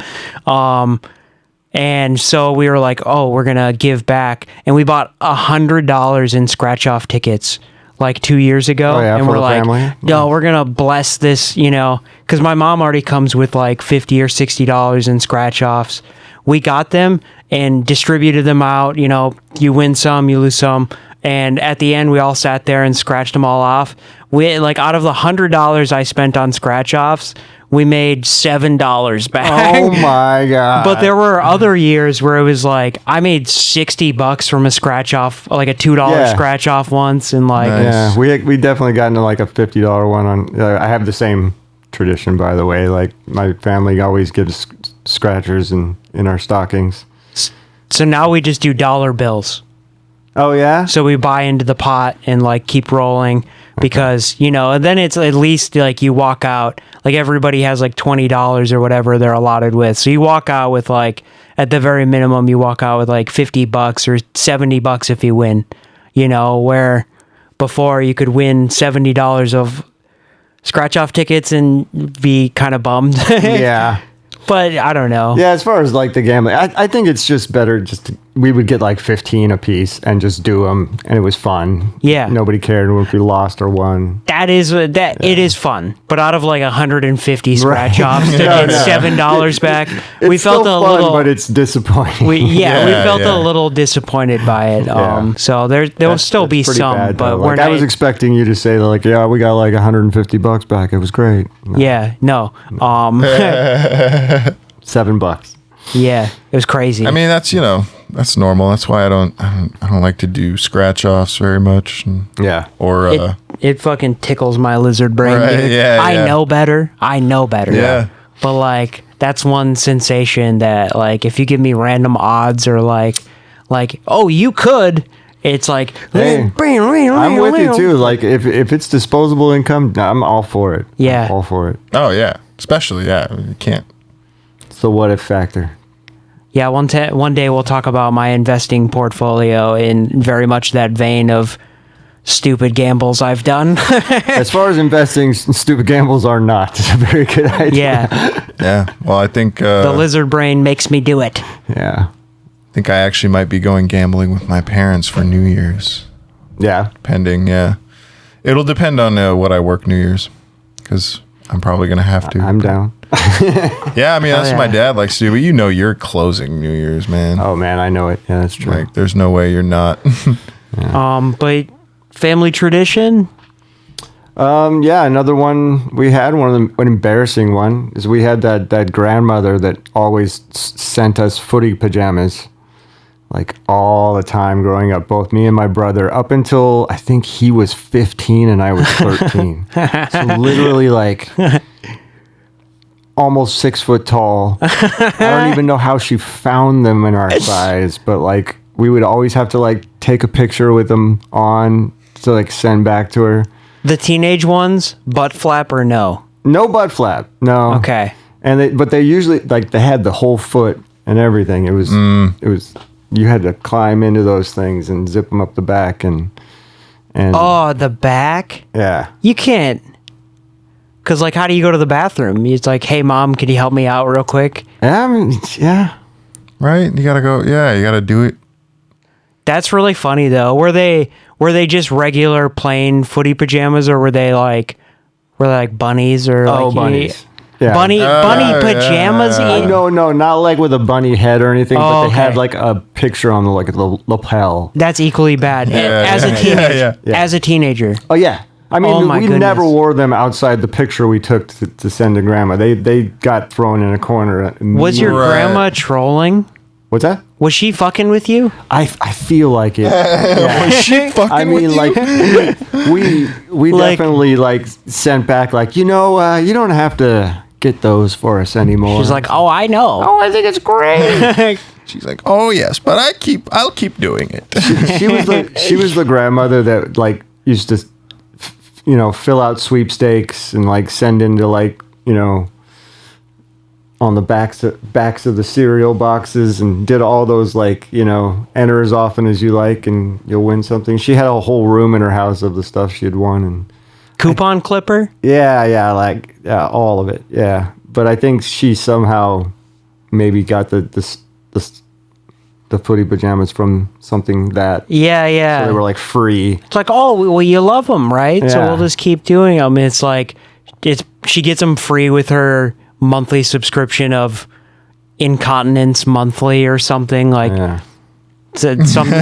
Speaker 1: And so we were like, oh, we're going to give back. And we bought $100 in scratch off tickets like 2 years ago.
Speaker 3: Oh, yeah,
Speaker 1: and
Speaker 3: for
Speaker 1: we're
Speaker 3: the
Speaker 1: like,
Speaker 3: family?
Speaker 1: no, we're going to bless this, because my mom already comes with like $50 or $60 in scratch offs. We got them and distributed them out. You win some, you lose some. And at the end, we all sat there and scratched them all off. We like out of the $100 I spent on scratch offs, we made $7 back.
Speaker 3: Oh my god!
Speaker 1: But there were other years where it was like I made $60 from a scratch off, like a $2
Speaker 3: Yeah.
Speaker 1: scratch off once, and like
Speaker 2: Nice.
Speaker 3: Yeah, we definitely got into like a $50 one on. I have the same tradition, by the way. Like my family always gives scratchers in our stockings.
Speaker 1: so now we just do dollar bills.
Speaker 3: Oh yeah.
Speaker 1: So we buy into the pot and like keep rolling because, and then it's at least like you walk out, like everybody has like $20 or whatever they're allotted with. So you walk out with like, at the very minimum, you walk out with like $50 or $70 if you win, where before you could win $70 of scratch off tickets and be kind of bummed.
Speaker 3: Yeah.
Speaker 1: But I don't know.
Speaker 3: Yeah, as far as like the gambling, I think it's just better we would get like 15 a piece and just do them, and it was fun.
Speaker 1: Yeah.
Speaker 3: Nobody cared if we lost or won.
Speaker 1: It is fun, but out of like 150 scratch offs to
Speaker 3: No,
Speaker 1: get
Speaker 3: no.
Speaker 1: $7 back,
Speaker 3: It's
Speaker 1: we felt
Speaker 3: still
Speaker 1: a
Speaker 3: fun,
Speaker 1: little.
Speaker 3: but it's disappointing.
Speaker 1: We felt
Speaker 2: yeah.
Speaker 1: a little disappointed by it.
Speaker 3: Yeah.
Speaker 1: So there will still be
Speaker 3: pretty
Speaker 1: some,
Speaker 3: bad,
Speaker 1: but
Speaker 3: though.
Speaker 1: we're
Speaker 3: Like,
Speaker 1: not.
Speaker 3: I was expecting you to say like, yeah, we got like $150 back. It was great. No,
Speaker 1: Yeah, no.
Speaker 3: $7.
Speaker 1: Yeah, it was crazy.
Speaker 2: I mean, that's normal. That's why I don't like to do scratch offs very much,
Speaker 3: Yeah.
Speaker 2: or
Speaker 1: it fucking tickles my lizard brain.
Speaker 2: Right,
Speaker 1: Dude.
Speaker 2: yeah,
Speaker 1: I
Speaker 2: yeah.
Speaker 1: know better.
Speaker 2: Yeah.
Speaker 1: But like that's one sensation that like if you give me random odds or like oh you could, it's like
Speaker 3: Hey, I'm with you too. Like if it's disposable income, I'm all for it.
Speaker 1: Yeah.
Speaker 3: I'm all for it.
Speaker 2: oh yeah, especially you can't.
Speaker 3: It's the what if factor.
Speaker 1: Yeah, one day we'll talk about my investing portfolio in very much that vein of stupid gambles I've done.
Speaker 3: As far as investing, stupid gambles are not. It's a very good idea.
Speaker 1: Yeah,
Speaker 2: Yeah. Well, I think
Speaker 1: the lizard brain makes me do it.
Speaker 3: Yeah.
Speaker 2: I think I actually might be going gambling with my parents for New Year's.
Speaker 3: Yeah.
Speaker 2: Pending, yeah. It'll depend on what I work New Year's, because I'm probably gonna have to.
Speaker 3: I'm down.
Speaker 2: Yeah, I mean that's
Speaker 1: yeah.
Speaker 2: what my dad likes to do. But you're closing New Year's, man.
Speaker 3: Oh man, I know it. Yeah, that's true.
Speaker 2: Like, there's no way you're not.
Speaker 1: But family tradition?
Speaker 3: Yeah, another one we had, an embarrassing one, is we had that grandmother that always sent us footy pajamas, like all the time growing up, both me and my brother, up until I think he was 15 and I was 13. So literally like almost 6 foot tall. I don't even know how she found them in our size, but like we would always have to like take a picture with them on to like send back to her.
Speaker 1: The teenage ones, butt flap or no?
Speaker 3: No butt flap. No.
Speaker 1: Okay.
Speaker 3: And but they usually like they had the whole foot and everything. It was you had to climb into those things and zip them up the back and
Speaker 1: Oh, the back?
Speaker 3: yeah.
Speaker 1: You can't. Cause like, how do you go to the bathroom? It's like, hey mom, can you help me out real quick?
Speaker 3: Yeah, I mean, yeah.
Speaker 2: Right? You gotta go. Yeah, you gotta do it.
Speaker 1: That's really funny though. Were they just regular plain footy pajamas, or were they like bunnies or like
Speaker 3: bunnies. Yeah.
Speaker 1: bunny
Speaker 2: yeah,
Speaker 1: pajamas?
Speaker 2: yeah.
Speaker 3: No, not like with a bunny head or anything, but
Speaker 1: Oh,
Speaker 3: they had
Speaker 1: okay.
Speaker 3: like a picture on the like the lapel.
Speaker 1: That's equally bad. As a teenager.
Speaker 2: yeah.
Speaker 1: As a teenager.
Speaker 3: Oh yeah. I mean,
Speaker 1: Oh, my
Speaker 3: we
Speaker 1: goodness.
Speaker 3: never wore them outside the picture we took to send to grandma. They got thrown in a corner.
Speaker 1: Was your
Speaker 2: Right.
Speaker 1: grandma trolling?
Speaker 3: What's that?
Speaker 1: Was she fucking with you?
Speaker 3: I feel like it.
Speaker 2: Was she fucking
Speaker 3: I mean,
Speaker 2: with
Speaker 3: like we
Speaker 1: Like-
Speaker 3: definitely like sent back like you don't have to get those for us anymore.
Speaker 1: She's like, oh, I know.
Speaker 3: oh, I think it's great.
Speaker 2: She's like, oh yes, but I'll keep doing it.
Speaker 3: she was the grandmother that like used to, fill out sweepstakes and like send into like on the backs of the cereal boxes and did all those like enter as often as you like and you'll win something. She had a whole room in her house of the stuff she had won and.
Speaker 1: Coupon clipper?
Speaker 3: Yeah, all of it. Yeah, but I think she somehow maybe got the footy pajamas from something that
Speaker 1: Yeah.
Speaker 3: they were like free.
Speaker 1: It's like, oh, well, you love them, right? So
Speaker 3: Yeah.
Speaker 1: we'll just keep doing them. It's like, she gets them free with her monthly subscription of Incontinence Monthly or something like.
Speaker 3: Yeah.
Speaker 1: Something.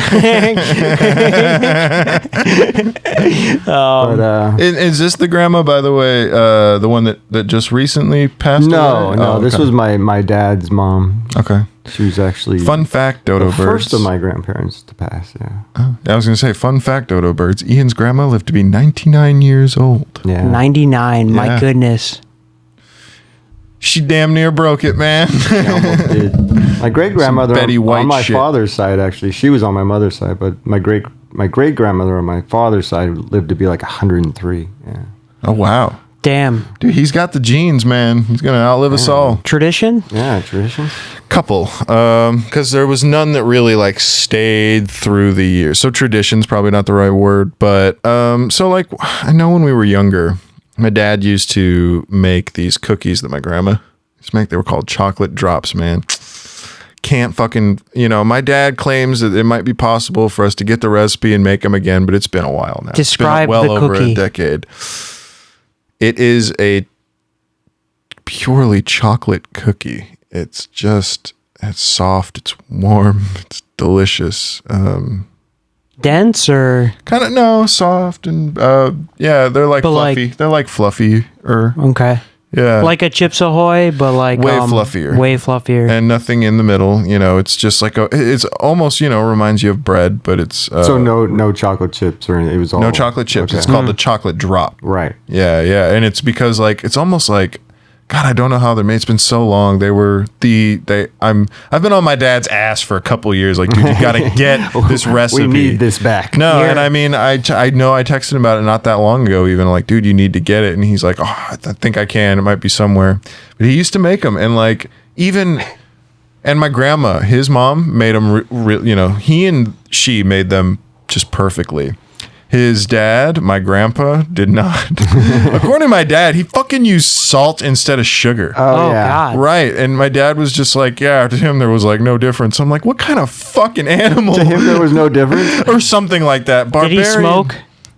Speaker 3: But
Speaker 2: Is this the grandma, by the way, the one that just recently passed
Speaker 3: no,
Speaker 2: away?
Speaker 3: no, this
Speaker 2: okay.
Speaker 3: was my dad's mom.
Speaker 2: Okay.
Speaker 3: She was actually
Speaker 2: Fun fact, Dodo
Speaker 3: the
Speaker 2: birds.
Speaker 3: first of my grandparents to pass. Yeah.
Speaker 2: I was going to say, fun fact, Dodo birds. Ian's grandma lived to be 99 years old.
Speaker 3: Yeah.
Speaker 1: 99. My
Speaker 2: Yeah.
Speaker 1: goodness.
Speaker 2: She damn near broke it, man.
Speaker 3: Almost did. My great grandmother
Speaker 2: Betty White
Speaker 3: on my
Speaker 2: shit.
Speaker 3: father's side, actually, she was on my mother's side, but my great grandmother on my father's side lived to be like 103. Yeah.
Speaker 2: Oh, wow.
Speaker 1: Damn.
Speaker 2: Dude, he's got the genes, man. He's going to outlive us all.
Speaker 1: Tradition?
Speaker 3: Yeah, tradition.
Speaker 2: Couple. Because there was none that really like stayed through the years. So tradition's probably not the right word. But so like, I know when we were younger, my dad used to make these cookies that my grandma used to make. They were called chocolate drops, man. Can't fucking, my dad claims that it might be possible for us to get the recipe and make them again, but it's been a while now.
Speaker 1: Describe
Speaker 2: it's been
Speaker 1: the
Speaker 2: well over
Speaker 1: cookie.
Speaker 2: a decade. It is a purely chocolate cookie. It's soft, it's warm, it's delicious.
Speaker 1: Dense or?
Speaker 2: Kind of, no, soft and yeah, they're like
Speaker 1: But
Speaker 2: fluffy. They're like fluffy or
Speaker 1: Okay.
Speaker 2: yeah.
Speaker 1: Like a Chips Ahoy, but like
Speaker 2: Way fluffier.
Speaker 1: Way fluffier.
Speaker 2: and nothing in the middle, it's just like it's almost, reminds you of bread, but it's
Speaker 3: So no chocolate chips or anything. It was all
Speaker 2: no chocolate chips.
Speaker 3: Okay.
Speaker 2: It's called the chocolate drop.
Speaker 3: Right.
Speaker 2: Yeah, and it's because like it's almost like God, I don't know how they're made. It's been so long. I've been on my dad's ass for a couple years. Like, dude, you got to get this recipe.
Speaker 3: We need this back.
Speaker 2: No,
Speaker 1: Here.
Speaker 2: and I mean, I know I texted him about it not that long ago. Even like, dude, you need to get it. And he's like, oh, I think I can. It might be somewhere. But he used to make them, and like and my grandma, his mom, made them. He and she made them just perfectly. His dad, my grandpa, did not. According to my dad, he fucking used salt instead of sugar.
Speaker 1: Oh,
Speaker 3: yeah.
Speaker 1: God.
Speaker 2: Right. And my dad was just like, yeah, to him, there was like no difference. I'm like, what kind of fucking animal?
Speaker 3: To him, there was no difference.
Speaker 2: or something like that.
Speaker 1: Did
Speaker 2: Barbarian.
Speaker 1: he smoke?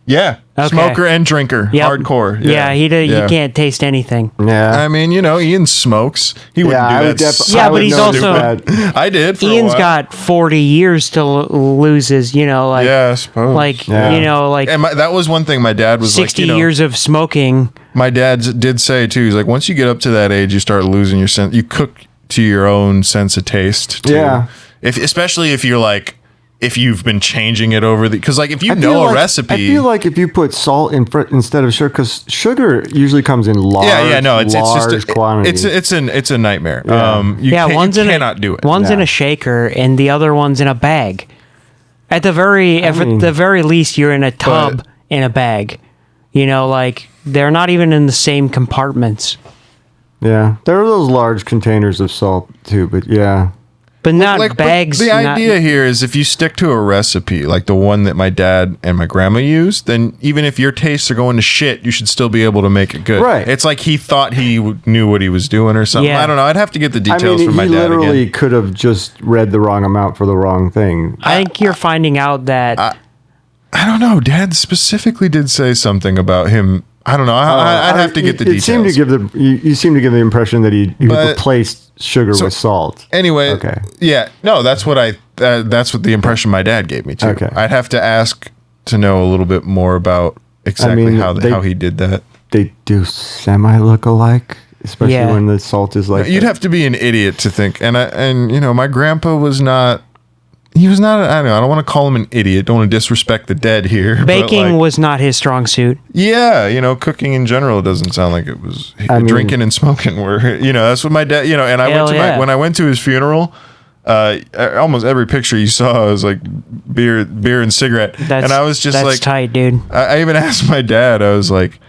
Speaker 2: Yeah.
Speaker 1: Okay.
Speaker 2: Smoker and drinker.
Speaker 1: Yep.
Speaker 2: Hardcore.
Speaker 1: Yeah, he can't taste anything.
Speaker 3: Yeah.
Speaker 2: I mean, Ian smokes. He wouldn't
Speaker 3: I
Speaker 2: do
Speaker 3: would
Speaker 2: that.
Speaker 3: def-
Speaker 1: Yeah,
Speaker 3: I
Speaker 1: but
Speaker 3: would
Speaker 1: he's
Speaker 3: know to do
Speaker 1: also-
Speaker 3: that.
Speaker 2: I did for
Speaker 1: Ian's
Speaker 2: a while.
Speaker 1: got 40 years to lose his, like,
Speaker 2: Yeah, I suppose.
Speaker 1: like,
Speaker 3: Yeah.
Speaker 1: like
Speaker 2: And that was one thing my dad was
Speaker 1: 60
Speaker 2: like,
Speaker 1: years of smoking.
Speaker 2: my dad did say too, he's like, once you get up to that age, you start losing your sense. You cook to your own sense of taste. Too.
Speaker 3: Yeah.
Speaker 2: Especially if you're like, if you've been changing it over because like if you
Speaker 3: I
Speaker 2: know
Speaker 3: feel
Speaker 2: a
Speaker 3: like-
Speaker 2: recipe.
Speaker 3: I feel like if you put salt instead of sugar, because sugar usually comes in large,
Speaker 2: it's
Speaker 3: large
Speaker 2: just
Speaker 3: quantities.
Speaker 2: it's a nightmare.
Speaker 3: Yeah.
Speaker 2: You
Speaker 1: One's in
Speaker 2: cannot do it.
Speaker 1: One's in
Speaker 3: Yeah.
Speaker 1: a shaker and the other one's in a bag. At the very least, you're in a tub
Speaker 2: But-
Speaker 1: in a bag. Like they're not even in the same compartments,
Speaker 3: Yeah, there are those large containers of salt too, but yeah,
Speaker 1: but not
Speaker 2: But
Speaker 1: bags.
Speaker 2: the
Speaker 1: not-
Speaker 2: idea here is if you stick to a recipe like the one that my dad and my grandma used, then even if your tastes are going to shit, you should still be able to make it good.
Speaker 3: Right.
Speaker 2: It's like he thought he knew what he was doing or something.
Speaker 1: Yeah.
Speaker 2: I don't know. I'd have to get the
Speaker 3: I
Speaker 2: details
Speaker 3: mean,
Speaker 2: from my
Speaker 3: he
Speaker 2: dad
Speaker 3: literally
Speaker 2: again.
Speaker 3: could have just read the wrong amount for the wrong thing.
Speaker 1: I think you're finding out that
Speaker 2: I don't know. Dad specifically did say something about him. I don't know. I'd have to get the details.
Speaker 3: Seemed to give you seem to give the impression that he
Speaker 2: But-
Speaker 3: replaced sugar with salt.
Speaker 2: Anyway,
Speaker 3: Okay.
Speaker 2: yeah, no, that's what that's what the impression my dad gave me too.
Speaker 3: Okay.
Speaker 2: I'd have to ask to know a little bit more about exactly
Speaker 3: mean,
Speaker 2: how he did that.
Speaker 3: They do semi look alike, especially
Speaker 1: Yeah.
Speaker 3: when the salt is like.
Speaker 2: You'd have to be an idiot to think, and my grandpa was not. He was not. I don't want to call him an idiot. Don't want to disrespect the dead here. but,
Speaker 1: baking
Speaker 2: like,
Speaker 1: was not his strong suit.
Speaker 2: yeah, cooking in general doesn't sound like it was.
Speaker 3: mean-
Speaker 2: Drinking and smoking were, that's what my dad. And I
Speaker 1: Hell
Speaker 2: went to
Speaker 1: yeah.
Speaker 2: when I went to his funeral. Almost every picture you saw was like beer and cigarette, and I was just
Speaker 1: that's
Speaker 2: like,
Speaker 1: tight, dude.
Speaker 2: I even asked my dad. I was like,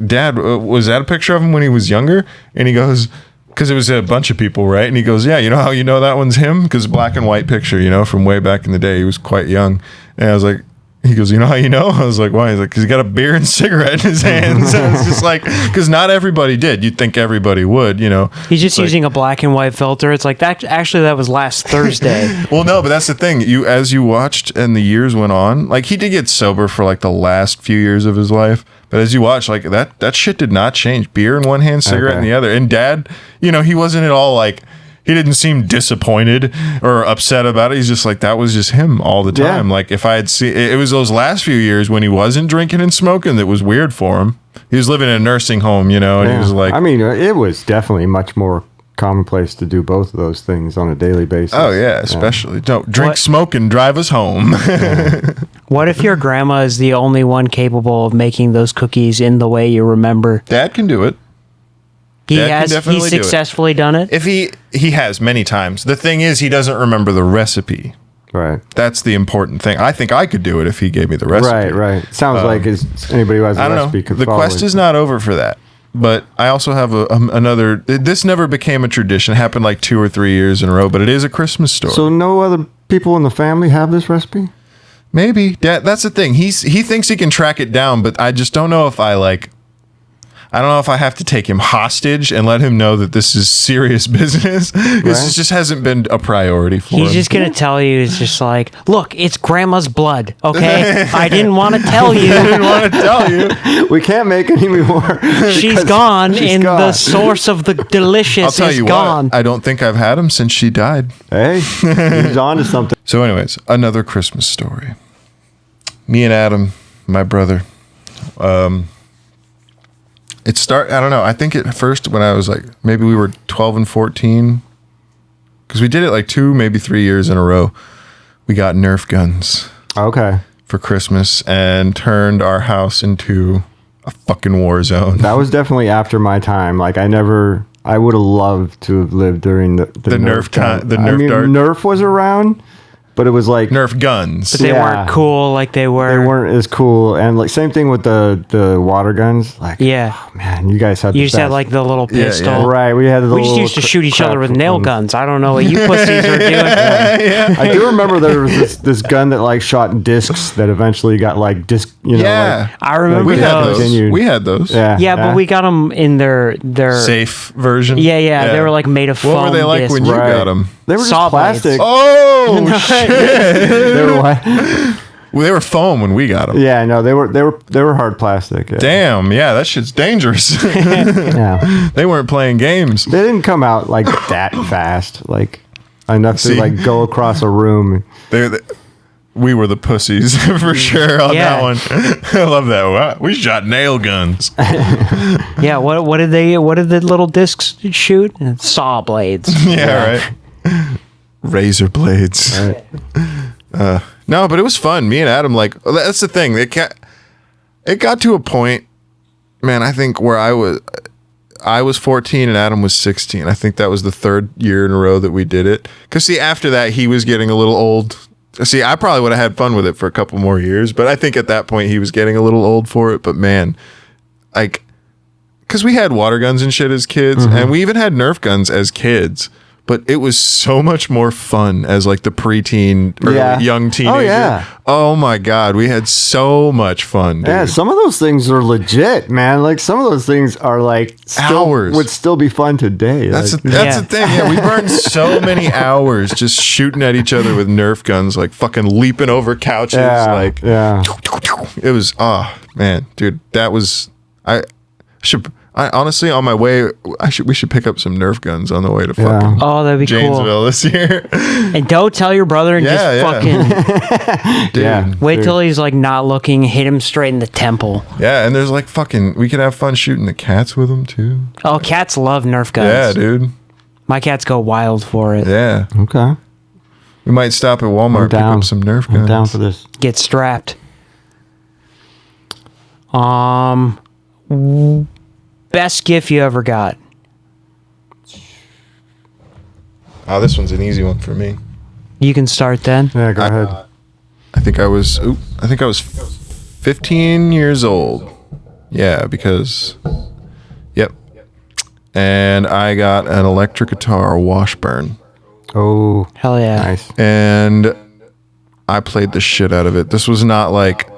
Speaker 2: Dad, was that a picture of him when he was younger? And he goes, because it was a bunch of people, right? And he goes, yeah, you know how you know that one's him? Because black and white picture, from way back in the day. He was quite young. And I was like, he goes, you know how you know? I was like, why? He's like, because he got a beer and cigarette in his hands. And it's just like, because not everybody did. You'd think everybody would,
Speaker 1: He's just using a black and white filter. It's like that. Actually, that was last Thursday.
Speaker 2: Well, no, but that's the thing. As you watched and the years went on, like he did get sober for like the last few years of his life. But as you watch, like that shit did not change. Beer in one hand, cigarette in the other. And Dad, he wasn't at all like, he didn't seem disappointed or upset about it. He's just like, that was just him all the time.
Speaker 3: Yeah.
Speaker 2: Like if I had seen, it was those last few years when he wasn't drinking and smoking that was weird for him. He was living in a nursing home, and he was like,
Speaker 3: I mean, it was definitely much more commonplace to do both of those things on a daily basis.
Speaker 2: oh yeah, especially don't drink,
Speaker 1: What-
Speaker 2: smoke, and drive us home.
Speaker 1: What if your grandma is the only one capable of making those cookies in the way you remember?
Speaker 2: Dad can do it.
Speaker 1: He
Speaker 2: Dad can
Speaker 1: has.
Speaker 2: definitely
Speaker 1: He's
Speaker 2: do it.
Speaker 1: successfully done it.
Speaker 2: If he has many times. The thing is, he doesn't remember the recipe.
Speaker 3: Right.
Speaker 2: That's the important thing. I think I could do it if he gave me the recipe.
Speaker 3: Right. Sounds like anybody who has a
Speaker 2: I don't
Speaker 3: recipe
Speaker 2: know.
Speaker 3: could
Speaker 2: The
Speaker 3: follow
Speaker 2: quest
Speaker 3: it.
Speaker 2: is not over for that. But I also have another. This never became a tradition. It happened like 2 or 3 years in a row. But it is a Christmas story.
Speaker 3: So no other people in the family have this recipe?
Speaker 2: Maybe that's the thing. He thinks he can track it down, but I just don't know if I don't know if I have to take him hostage and let him know that this is serious business. This just hasn't been a priority for him.
Speaker 1: He's just gonna tell you. It's just like, look, it's grandma's blood. Okay, I didn't want to tell
Speaker 2: I
Speaker 1: you.
Speaker 2: didn't want to tell you.
Speaker 3: We can't make any more.
Speaker 1: She's
Speaker 3: because
Speaker 1: gone,
Speaker 3: she's
Speaker 1: and the
Speaker 3: gone.
Speaker 1: source of the delicious
Speaker 2: I'll tell
Speaker 1: is
Speaker 2: you
Speaker 1: gone.
Speaker 2: what. I don't think I've had him since she died.
Speaker 3: Hey, he's on to something.
Speaker 2: So, anyways, another Christmas story. Me and Adam, my brother, I don't know. I think at first when I was like, maybe we were 12 and 14, because we did it like 2, maybe 3 years in a row. We got Nerf guns
Speaker 3: Okay.
Speaker 2: for Christmas and turned our house into a fucking war zone.
Speaker 3: That was definitely after my time. Like I would have loved to have lived during the
Speaker 2: Nerf
Speaker 3: time.
Speaker 2: the Nerf dart.
Speaker 3: Nerf was around, but it was like
Speaker 2: Nerf guns.
Speaker 1: But they
Speaker 3: Yeah.
Speaker 1: weren't cool like they were.
Speaker 3: they weren't as cool. And like same thing with the water guns. Like
Speaker 1: Yeah.
Speaker 3: oh, man, you guys had
Speaker 1: You
Speaker 3: the
Speaker 1: just had
Speaker 3: best.
Speaker 1: like the little
Speaker 2: Yeah,
Speaker 1: pistol.
Speaker 2: yeah.
Speaker 3: Right, we had the
Speaker 1: We just
Speaker 3: little
Speaker 1: used to shoot each other with
Speaker 3: crap
Speaker 1: nail
Speaker 3: ones.
Speaker 1: guns. I don't know what you pussies are doing.
Speaker 3: I do remember there was this gun that like shot discs that eventually got like disc.
Speaker 2: Yeah.
Speaker 1: I remember
Speaker 2: we had
Speaker 1: those.
Speaker 2: those.
Speaker 3: Continued.
Speaker 2: We had those.
Speaker 1: Yeah, but we got them in their
Speaker 2: Safe version.
Speaker 1: Yeah, they were like made of foam.
Speaker 2: What were they like
Speaker 1: discs.
Speaker 2: when you
Speaker 3: Right.
Speaker 2: got them?
Speaker 3: They were just
Speaker 1: saw blades.
Speaker 3: plastic.
Speaker 2: Oh, shit.
Speaker 3: They were like,
Speaker 2: Well, they were foam when we got them.
Speaker 3: Yeah, no, they were hard plastic. Yeah.
Speaker 2: Damn, yeah, that shit's dangerous.
Speaker 3: Yeah.
Speaker 2: They weren't playing games.
Speaker 3: They didn't come out like that fast, like enough
Speaker 2: See?
Speaker 3: to like go across a room.
Speaker 2: We were the pussies for sure on
Speaker 1: Yeah.
Speaker 2: that one. I love that. Wow, we shot nail guns.
Speaker 1: Yeah, what did the little discs shoot? Saw blades.
Speaker 2: Yeah, right. Razor blades.
Speaker 3: Right.
Speaker 2: No, but it was fun. Me and Adam, like, that's the thing. It got to a point, man, I think where I was 14 and Adam was 16. I think that was the third year in a row that we did it. Because, see, after that, he was getting a little old. See, I probably would have had fun with it for a couple more years, but I think at that point he was getting a little old for it. But, man, like, because we had water guns and shit as kids, and we even had Nerf guns as kids. But it was so much more fun as like the preteen or young teenager.
Speaker 3: Oh, yeah.
Speaker 2: Oh my God. We had so much fun. Dude.
Speaker 3: Yeah, some of those things are legit, man. Like some of those things are like
Speaker 2: Hours.
Speaker 3: would still be fun today.
Speaker 2: That's
Speaker 3: Like,
Speaker 2: the thing. Yeah, we burned so many hours just shooting at each other with Nerf guns, like fucking leaping over couches. Like, it was, oh man, dude, that was, I honestly, on my way, we should pick up some Nerf guns on the way to fucking
Speaker 1: Oh, that'd be cool.
Speaker 2: Janesville this year.
Speaker 1: And don't tell your brother and fucking
Speaker 2: Dude.
Speaker 3: Yeah.
Speaker 1: wait till he's like not looking, hit him straight in the temple.
Speaker 2: Yeah, and there's like fucking, we could have fun shooting the cats with them too.
Speaker 1: Oh, cats love Nerf guns.
Speaker 2: Yeah, dude.
Speaker 1: My cats go wild for it.
Speaker 2: Yeah.
Speaker 3: Okay.
Speaker 2: We might stop at Walmart, pick up some Nerf guns.
Speaker 3: I'm down for this.
Speaker 1: Get strapped. Best gift you ever got?
Speaker 2: Oh, this one's an easy one for me.
Speaker 1: You can start then.
Speaker 3: Yeah, go ahead.
Speaker 2: I think I was 15 years old. Yeah, because yep. And I got an electric guitar Washburn.
Speaker 3: Oh,
Speaker 1: Hell yeah.
Speaker 3: nice.
Speaker 2: And I played the shit out of it. This was not like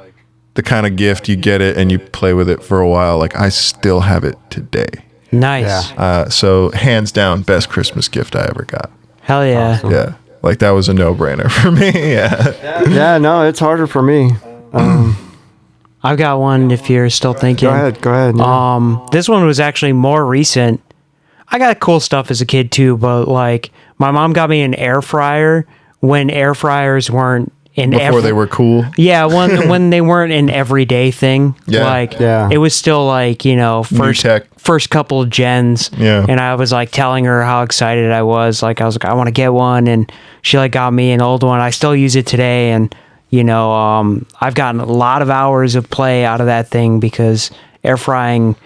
Speaker 2: the kind of gift you get it and you play with it for a while. Like I still have it today.
Speaker 1: Nice.
Speaker 3: Yeah.
Speaker 2: So hands down, best Christmas gift I ever got.
Speaker 1: Hell yeah.
Speaker 3: Awesome.
Speaker 2: Yeah. Like that was a no-brainer for me. Yeah.
Speaker 3: Yeah, no, it's harder for me.
Speaker 1: I've got one if you're still thinking.
Speaker 3: Go ahead. Yeah.
Speaker 1: This one was actually more recent. I got cool stuff as a kid too, but like my mom got me an air fryer when air fryers weren't in
Speaker 2: Before they were cool.
Speaker 1: Yeah, when they weren't an everyday thing.
Speaker 2: Yeah.
Speaker 1: Like
Speaker 3: Yeah.
Speaker 1: it was still like, first couple of gens.
Speaker 2: Yeah.
Speaker 1: And I was like telling her how excited I was. Like I was like, I want to get one, and she like got me an old one. I still use it today, and I've gotten a lot of hours of play out of that thing because air frying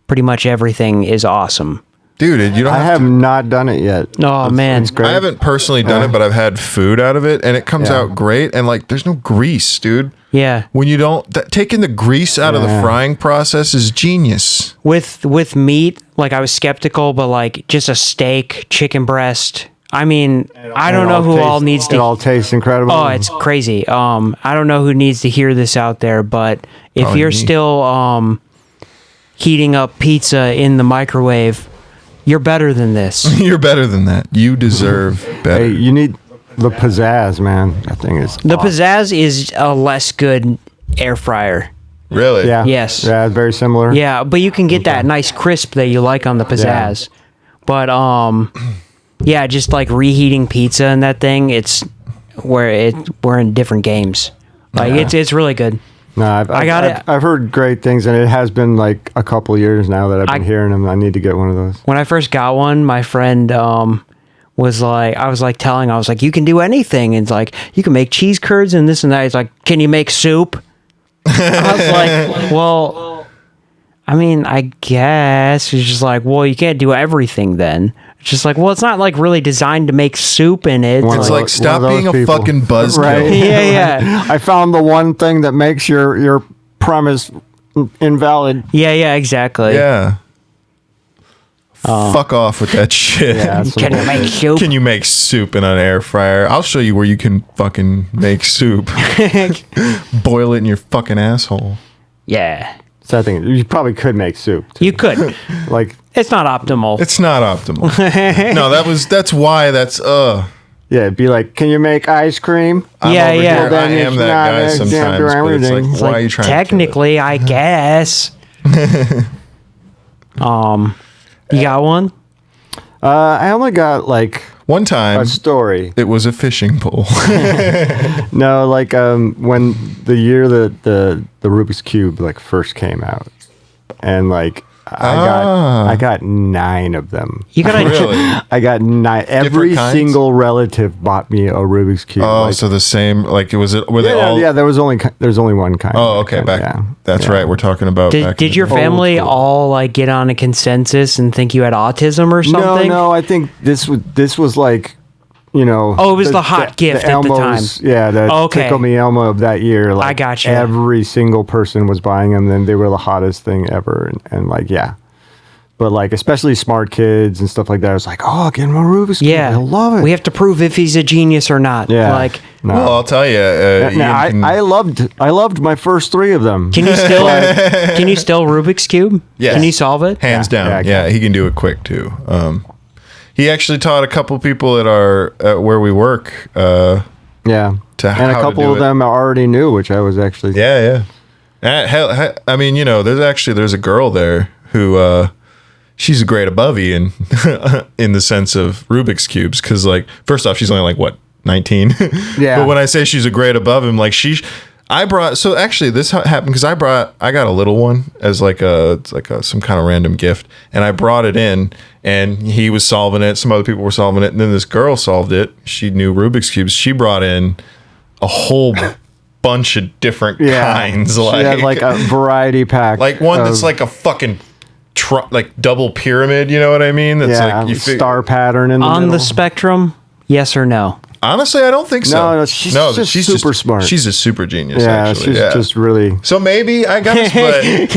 Speaker 1: pretty much everything is awesome.
Speaker 2: Dude, you don't
Speaker 3: I have not done it yet.
Speaker 1: Oh, man.
Speaker 3: It's great.
Speaker 2: I haven't personally done it, but I've had food out of it, and it comes
Speaker 3: Yeah.
Speaker 2: out great. And like, there's no grease, dude.
Speaker 1: Yeah.
Speaker 2: When you don't, taking the grease out of the
Speaker 3: Yeah.
Speaker 2: frying process is genius.
Speaker 1: With meat, like I was skeptical, but like just a steak, chicken breast. I mean, I don't know who all needs
Speaker 3: It
Speaker 1: to.
Speaker 3: all tastes incredible.
Speaker 1: Oh, it's crazy. I don't know who needs to hear this out there, but if
Speaker 2: Probably
Speaker 1: you're
Speaker 2: me.
Speaker 1: still heating up pizza in the microwave, you're better than this.
Speaker 2: You're better than that. You deserve better.
Speaker 3: Hey, you need the pizzazz, man. That thing is
Speaker 1: The
Speaker 3: awesome.
Speaker 1: pizzazz is a less good air fryer.
Speaker 2: Really?
Speaker 3: Yeah.
Speaker 1: Yes.
Speaker 3: Yeah, it's very similar.
Speaker 1: Yeah, but you can get that nice crisp that you like on the pizzazz. But yeah, just like reheating pizza and that thing, we're in different games. Like it's really good.
Speaker 3: No, I've heard great things, and it has been like a couple years now that I've been hearing them. I need to get one of those.
Speaker 1: When I first got one, my friend was like, I was like, you can do anything. And it's like, you can make cheese curds and this and that. He's like, can you make soup? I was like, well, I mean, I guess. He's just like, well, you can't do everything then. It's just like, well, it's not like really designed to make soup in it.
Speaker 2: It's like, stop being a fucking buzzkill.
Speaker 3: Right.
Speaker 1: Yeah.
Speaker 3: I found the one thing that makes your premise invalid.
Speaker 1: Yeah, exactly.
Speaker 2: Yeah. Fuck off with that shit.
Speaker 3: Yeah, that's
Speaker 1: Can you
Speaker 3: some
Speaker 1: make soup?
Speaker 2: Can you make soup in an air fryer? I'll show you where you can fucking make soup. Boil it in your fucking asshole.
Speaker 1: Yeah.
Speaker 3: So I think you probably could make soup. Too.
Speaker 1: You could.
Speaker 3: Like
Speaker 1: It's not optimal.
Speaker 2: It's not optimal. No, that's why
Speaker 3: Yeah, it'd be like, can you make ice cream?
Speaker 1: Yeah,
Speaker 2: over
Speaker 1: yeah.
Speaker 2: here,
Speaker 3: Then
Speaker 2: I am
Speaker 3: it's
Speaker 2: that
Speaker 3: not
Speaker 2: guy
Speaker 3: exempt
Speaker 2: sometimes,
Speaker 3: or
Speaker 2: but it's
Speaker 3: everything.
Speaker 2: like,
Speaker 3: It's
Speaker 2: why are you trying
Speaker 1: Technically, I guess. You got one?
Speaker 3: I only got like
Speaker 2: One time,
Speaker 3: a story.
Speaker 2: it was a fishing pole.
Speaker 3: No, like when the year that the Rubik's Cube like first came out, and like I got 9 of them.
Speaker 1: You gotta.
Speaker 2: Really?
Speaker 3: I got 9. Every
Speaker 2: kinds?
Speaker 3: single relative bought me a Rubik's Cube.
Speaker 2: Oh,
Speaker 3: like,
Speaker 2: so the same, like, were they
Speaker 3: yeah,
Speaker 2: all?
Speaker 3: yeah. There's only one kind.
Speaker 2: Oh, okay. That's
Speaker 3: yeah.
Speaker 2: right. We're talking about. back
Speaker 1: Did
Speaker 2: in
Speaker 1: your
Speaker 2: the-
Speaker 1: family
Speaker 3: school.
Speaker 1: all like get on a consensus and think you had autism or something?
Speaker 3: No, I think this was like, you know.
Speaker 1: Oh, it was the hot gift at the time.
Speaker 3: Yeah, the
Speaker 1: Okay.
Speaker 3: Tickle Me Elmo of that year. Like,
Speaker 1: I got you.
Speaker 3: Every single person was buying them, and they were the hottest thing ever. And like, yeah. But like, especially smart kids and stuff like that. I was like, oh, get him a Rubik's Cube.
Speaker 1: Yeah,
Speaker 3: I love it.
Speaker 1: We have to prove if he's a genius or not.
Speaker 3: yeah.
Speaker 1: Like,
Speaker 3: no.
Speaker 2: Well, I'll tell you.
Speaker 3: I loved my first 3 of them.
Speaker 1: can you still Rubik's Cube?
Speaker 2: Yes.
Speaker 1: Can you solve it?
Speaker 2: hands
Speaker 3: Yeah,
Speaker 2: down.
Speaker 3: yeah, I
Speaker 2: Yeah,
Speaker 3: can.
Speaker 2: he can do it quick too. He actually taught a couple people at where we work.
Speaker 3: Yeah.
Speaker 2: To
Speaker 3: And a
Speaker 2: how to
Speaker 3: couple
Speaker 2: do
Speaker 3: of
Speaker 2: it.
Speaker 3: them I already knew, which I was actually.
Speaker 2: Yeah. I mean, you know, there's a girl there who she's a grade above Ian in the sense of Rubik's cubes, because like first off, she's only like what 19.
Speaker 3: Yeah.
Speaker 2: But when I say she's a grade above him, like I brought, so actually this happened because I got a little one as like some kind of random gift, and I brought it in, and he was solving it. Some other people were solving it, and then this girl solved it. She knew Rubik's cubes. She brought in a whole bunch of different kinds.
Speaker 3: She had like a variety pack.
Speaker 2: like one
Speaker 3: of-
Speaker 2: that's like a fucking like double pyramid. You know what I mean? That's
Speaker 3: yeah,
Speaker 2: like you
Speaker 3: star pattern in the
Speaker 1: On
Speaker 3: middle.
Speaker 1: the spectrum, yes or no?
Speaker 2: Honestly, I don't think so.
Speaker 3: No, she's just super smart.
Speaker 2: She's a super genius.
Speaker 3: Yeah,
Speaker 2: actually.
Speaker 3: she's just really.
Speaker 2: So maybe I guess,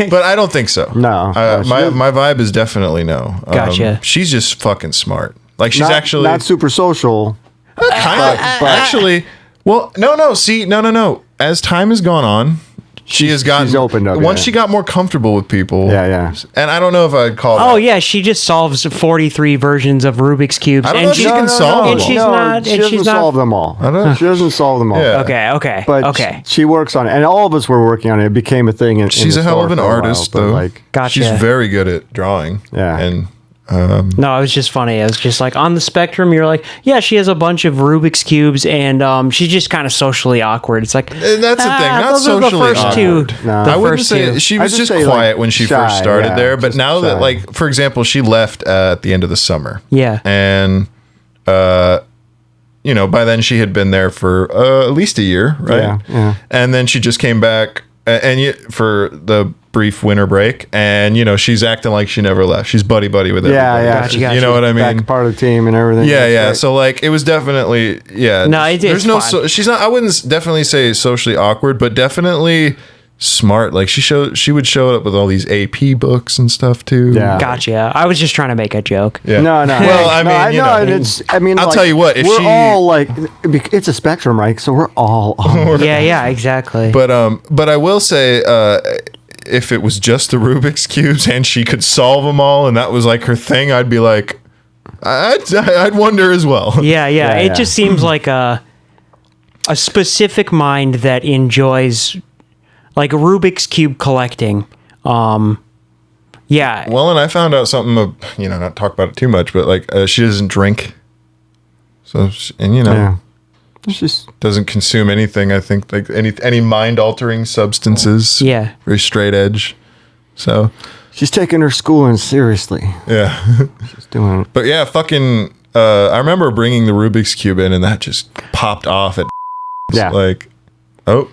Speaker 2: but I don't think so.
Speaker 3: No.
Speaker 2: My vibe is definitely no.
Speaker 1: Gotcha.
Speaker 2: She's just fucking smart. Like she's
Speaker 3: not,
Speaker 2: actually
Speaker 3: not super social.
Speaker 2: kind of actually. Well, no. See, no. As time has gone on, she has gotten
Speaker 3: she's opened up,
Speaker 2: once
Speaker 3: yeah.
Speaker 2: she got more comfortable with people.
Speaker 3: Yeah.
Speaker 2: And I don't know if I'd call.
Speaker 1: Oh
Speaker 2: that.
Speaker 1: yeah, she just solves 43 versions of Rubik's cubes,
Speaker 2: I don't
Speaker 1: and
Speaker 2: know if
Speaker 1: she
Speaker 2: she can solve
Speaker 1: and
Speaker 2: them
Speaker 1: she's
Speaker 2: all.
Speaker 1: not.
Speaker 3: She
Speaker 1: And
Speaker 3: doesn't
Speaker 1: she's not.
Speaker 3: solve them all.
Speaker 2: don't-
Speaker 3: She doesn't solve them all.
Speaker 2: Yeah.
Speaker 1: Okay.
Speaker 3: But
Speaker 1: Okay.
Speaker 3: she works on it, and all of us were working on it. It became a thing. In
Speaker 2: She's
Speaker 3: the
Speaker 2: a hell
Speaker 3: store
Speaker 2: of an
Speaker 3: for a while,
Speaker 2: artist,
Speaker 3: but,
Speaker 2: though.
Speaker 3: Like,
Speaker 1: Gotcha.
Speaker 2: She's very good at drawing.
Speaker 3: Yeah.
Speaker 2: And
Speaker 1: No, it was just funny. It was just like on the spectrum, you're like, yeah, she has a bunch of Rubik's cubes, and she's just kind of socially awkward. It's like
Speaker 2: And that's the thing, not
Speaker 1: those are
Speaker 2: socially
Speaker 1: the first
Speaker 2: awkward.
Speaker 1: two.
Speaker 3: No.
Speaker 1: The
Speaker 2: I wouldn't
Speaker 1: first
Speaker 2: say
Speaker 1: two.
Speaker 2: she
Speaker 3: I'd
Speaker 2: was
Speaker 3: just
Speaker 2: just
Speaker 3: say,
Speaker 2: quiet
Speaker 3: like,
Speaker 2: when she
Speaker 3: shy,
Speaker 2: first started
Speaker 3: yeah,
Speaker 2: there, but
Speaker 3: just
Speaker 2: now that,
Speaker 3: shy.
Speaker 2: like, for example, she left at the end of the summer.
Speaker 1: Yeah.
Speaker 2: And you know, by then she had been there for at least a year, right?
Speaker 3: Yeah.
Speaker 2: And then she just came back for the brief winter break, and you know, she's acting like she never left. She's buddy with everybody.
Speaker 3: yeah.
Speaker 1: Gotcha.
Speaker 2: You know what I mean?
Speaker 3: Back part of the team and everything.
Speaker 2: Yeah,
Speaker 3: That's
Speaker 2: yeah.
Speaker 3: right.
Speaker 2: So like, it was definitely
Speaker 1: No, it's
Speaker 2: there's no.
Speaker 1: fine.
Speaker 2: She's not. I wouldn't definitely say socially awkward, but definitely smart. Like she would show up with all these AP books and stuff too.
Speaker 3: Yeah.
Speaker 1: Gotcha. I was just trying to make a joke.
Speaker 2: Yeah.
Speaker 3: No.
Speaker 2: Well, I mean, you know,
Speaker 3: it's. I mean,
Speaker 2: I'll
Speaker 3: like,
Speaker 2: tell you what, if
Speaker 3: we're
Speaker 2: she-
Speaker 3: all like, it's a spectrum, right? So we're all.
Speaker 1: Yeah, exactly.
Speaker 2: But I will say, if it was just the Rubik's cubes and she could solve them all, and that was like her thing, I'd be like, I'd wonder as well.
Speaker 1: yeah.
Speaker 3: Yeah,
Speaker 1: It
Speaker 3: yeah.
Speaker 1: just seems like a specific mind that enjoys like Rubik's cube collecting. Yeah.
Speaker 2: Well, and I found out something. You know, not talk about it too much, but like she doesn't drink, so and you know.
Speaker 3: Yeah. It's just.
Speaker 2: Doesn't consume anything. I think like any mind altering substances.
Speaker 1: Yeah.
Speaker 2: Very straight edge. So
Speaker 3: She's taking her schooling seriously.
Speaker 2: yeah,
Speaker 3: She's doing it.
Speaker 2: but yeah, fucking. I remember bringing the Rubik's cube in, and that just popped off at
Speaker 3: Yeah.
Speaker 2: like, oh,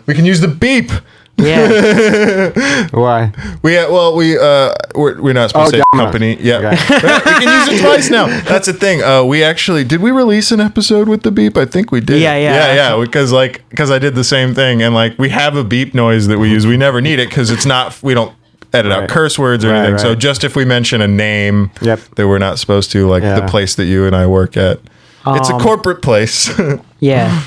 Speaker 2: we can use the beep.
Speaker 1: Yeah.
Speaker 3: Why?
Speaker 2: We're not supposed to say
Speaker 3: I'm not.
Speaker 2: company. Yeah,
Speaker 3: Okay.
Speaker 2: we can use it twice now. That's the thing. We actually did we release an episode with the beep? I think we did.
Speaker 1: Yeah.
Speaker 2: Because I did the same thing, and like we have a beep noise that we use. We never need it because it's not. We don't edit out
Speaker 3: Right.
Speaker 2: curse words or
Speaker 3: Right,
Speaker 2: anything. So
Speaker 3: right.
Speaker 2: just if we mention a name
Speaker 3: Yep.
Speaker 2: that we're not supposed to, like the
Speaker 3: Yeah.
Speaker 2: place that you and I work at, it's a corporate place.
Speaker 1: Yeah.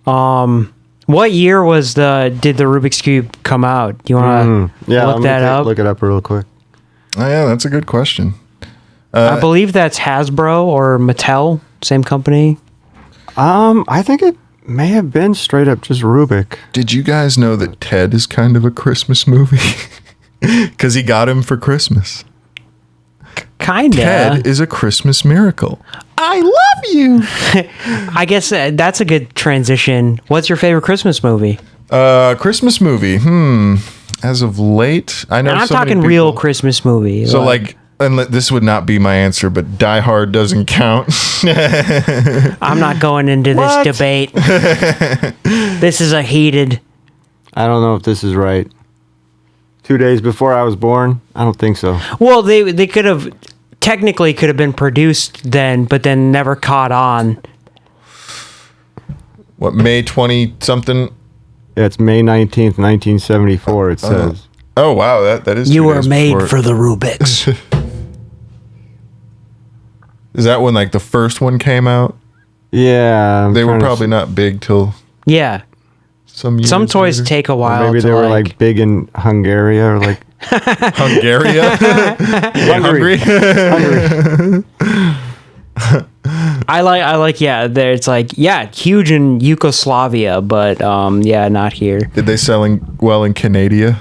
Speaker 1: What year did the Rubik's Cube come out? Do you want to
Speaker 3: Yeah.
Speaker 1: look that up?
Speaker 3: Look it up real quick.
Speaker 2: Oh yeah, that's a good question.
Speaker 1: I believe that's Hasbro or Mattel, same company.
Speaker 3: I think it may have been straight up just Rubik.
Speaker 2: Did you guys know that Ted is kind of a Christmas movie? Because he got him for Christmas.
Speaker 1: Kinda.
Speaker 2: Ted is a Christmas miracle. I love you.
Speaker 1: I guess that's a good transition. What's your favorite Christmas movie?
Speaker 2: Christmas movie. As of late, I know.
Speaker 1: And I'm
Speaker 2: so many
Speaker 1: talking real
Speaker 2: people-
Speaker 1: Christmas movie.
Speaker 2: So and this would not be my answer, but Die Hard doesn't count.
Speaker 1: I'm not going into this
Speaker 3: What?
Speaker 1: debate. This is a heated.
Speaker 3: I don't know if this is right. 2 days before I was born? I don't think so.
Speaker 1: Well, they could have technically could have been produced then, but then never caught on.
Speaker 2: What, May 20 something?
Speaker 3: Yeah, it's May 19th, 1974, it says.
Speaker 2: Oh wow, that is.
Speaker 1: You
Speaker 2: 2
Speaker 1: were
Speaker 2: days
Speaker 1: made
Speaker 2: before.
Speaker 1: for the Rubiks.
Speaker 2: Is that when like the first one came out?
Speaker 3: Yeah. I'm
Speaker 2: They were
Speaker 3: trying to
Speaker 2: probably not big till
Speaker 1: Yeah.
Speaker 2: some years
Speaker 1: Some toys
Speaker 2: later.
Speaker 1: take a
Speaker 3: Or
Speaker 1: while.
Speaker 3: maybe
Speaker 1: to
Speaker 3: they were like big in Hungary or like
Speaker 2: Hungary.
Speaker 3: Hungary.
Speaker 2: Hungry.
Speaker 1: I like there it's like huge in Yugoslavia, but not here.
Speaker 2: Did they selling well in Canada?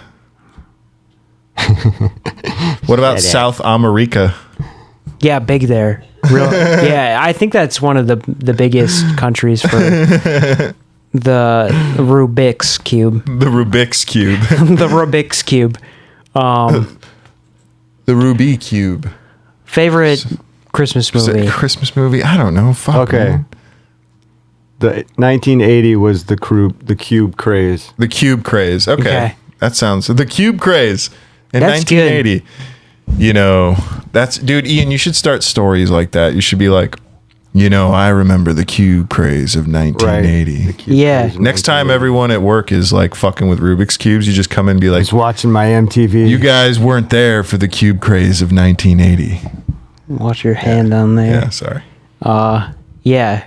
Speaker 2: What about South America?
Speaker 1: Yeah, big there. Real, yeah, I think that's one of the biggest countries for the Rubik's Cube.
Speaker 2: The Rubik's Cube.
Speaker 1: The Rubik's Cube.
Speaker 2: The Ruby Cube.
Speaker 1: Favorite Christmas
Speaker 2: Is it
Speaker 1: movie?
Speaker 2: a Christmas movie? I don't know. Fuck.
Speaker 3: Okay.
Speaker 2: Man.
Speaker 3: The 1980 was the cube craze.
Speaker 2: The Cube craze. Okay.
Speaker 1: Okay.
Speaker 2: That sounds the Cube craze in
Speaker 1: That's good.
Speaker 2: 1980. You know, that's dude, Ian, you should start stories like that. You should be like, I remember the Cube craze of 1980.
Speaker 3: The cube
Speaker 1: Yeah.
Speaker 3: craze in
Speaker 2: Next time
Speaker 3: 1980.
Speaker 2: everyone at work is like fucking with Rubik's cubes, you just come in and be
Speaker 3: I
Speaker 2: like,
Speaker 3: was watching my MTV.
Speaker 2: you guys weren't there for the Cube craze of 1980.
Speaker 1: Watch your hand on there.
Speaker 2: Yeah, sorry.
Speaker 1: Yeah.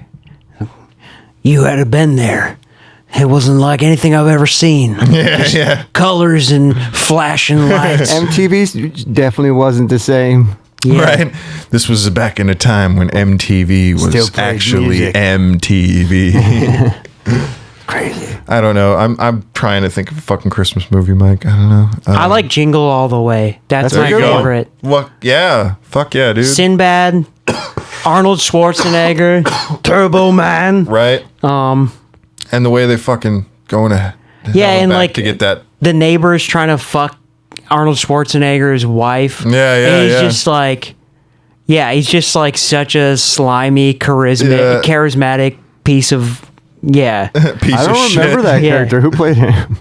Speaker 1: You had to been there. It wasn't like anything I've ever seen.
Speaker 2: Yeah.
Speaker 1: Colors and flashing lights.
Speaker 3: MTV definitely wasn't the same.
Speaker 1: Yeah.
Speaker 2: Right. This was back in a time when MTV
Speaker 3: Still
Speaker 2: was
Speaker 3: plays
Speaker 2: actually
Speaker 3: music.
Speaker 2: MTV.
Speaker 3: Crazy.
Speaker 2: I don't know. I'm trying to think of a fucking Christmas movie, Mike. I don't know.
Speaker 1: I like Jingle All the Way. That's
Speaker 3: There
Speaker 1: my
Speaker 3: you go.
Speaker 1: favorite.
Speaker 2: What? Yeah. Fuck yeah, dude.
Speaker 1: Sinbad, Arnold Schwarzenegger, Turbo Man.
Speaker 2: Right. And the way they fucking going to
Speaker 1: Yeah, and
Speaker 2: back
Speaker 1: like
Speaker 2: to get that.
Speaker 1: the neighbor's trying to fuck Arnold Schwarzenegger's wife.
Speaker 2: Yeah,
Speaker 1: And he's
Speaker 2: yeah.
Speaker 1: just like, he's just like such a slimy,
Speaker 2: Yeah.
Speaker 1: charismatic piece of,
Speaker 2: Piece
Speaker 3: I
Speaker 2: of
Speaker 3: don't
Speaker 2: shit.
Speaker 3: remember that
Speaker 1: Yeah.
Speaker 3: character. Who played him?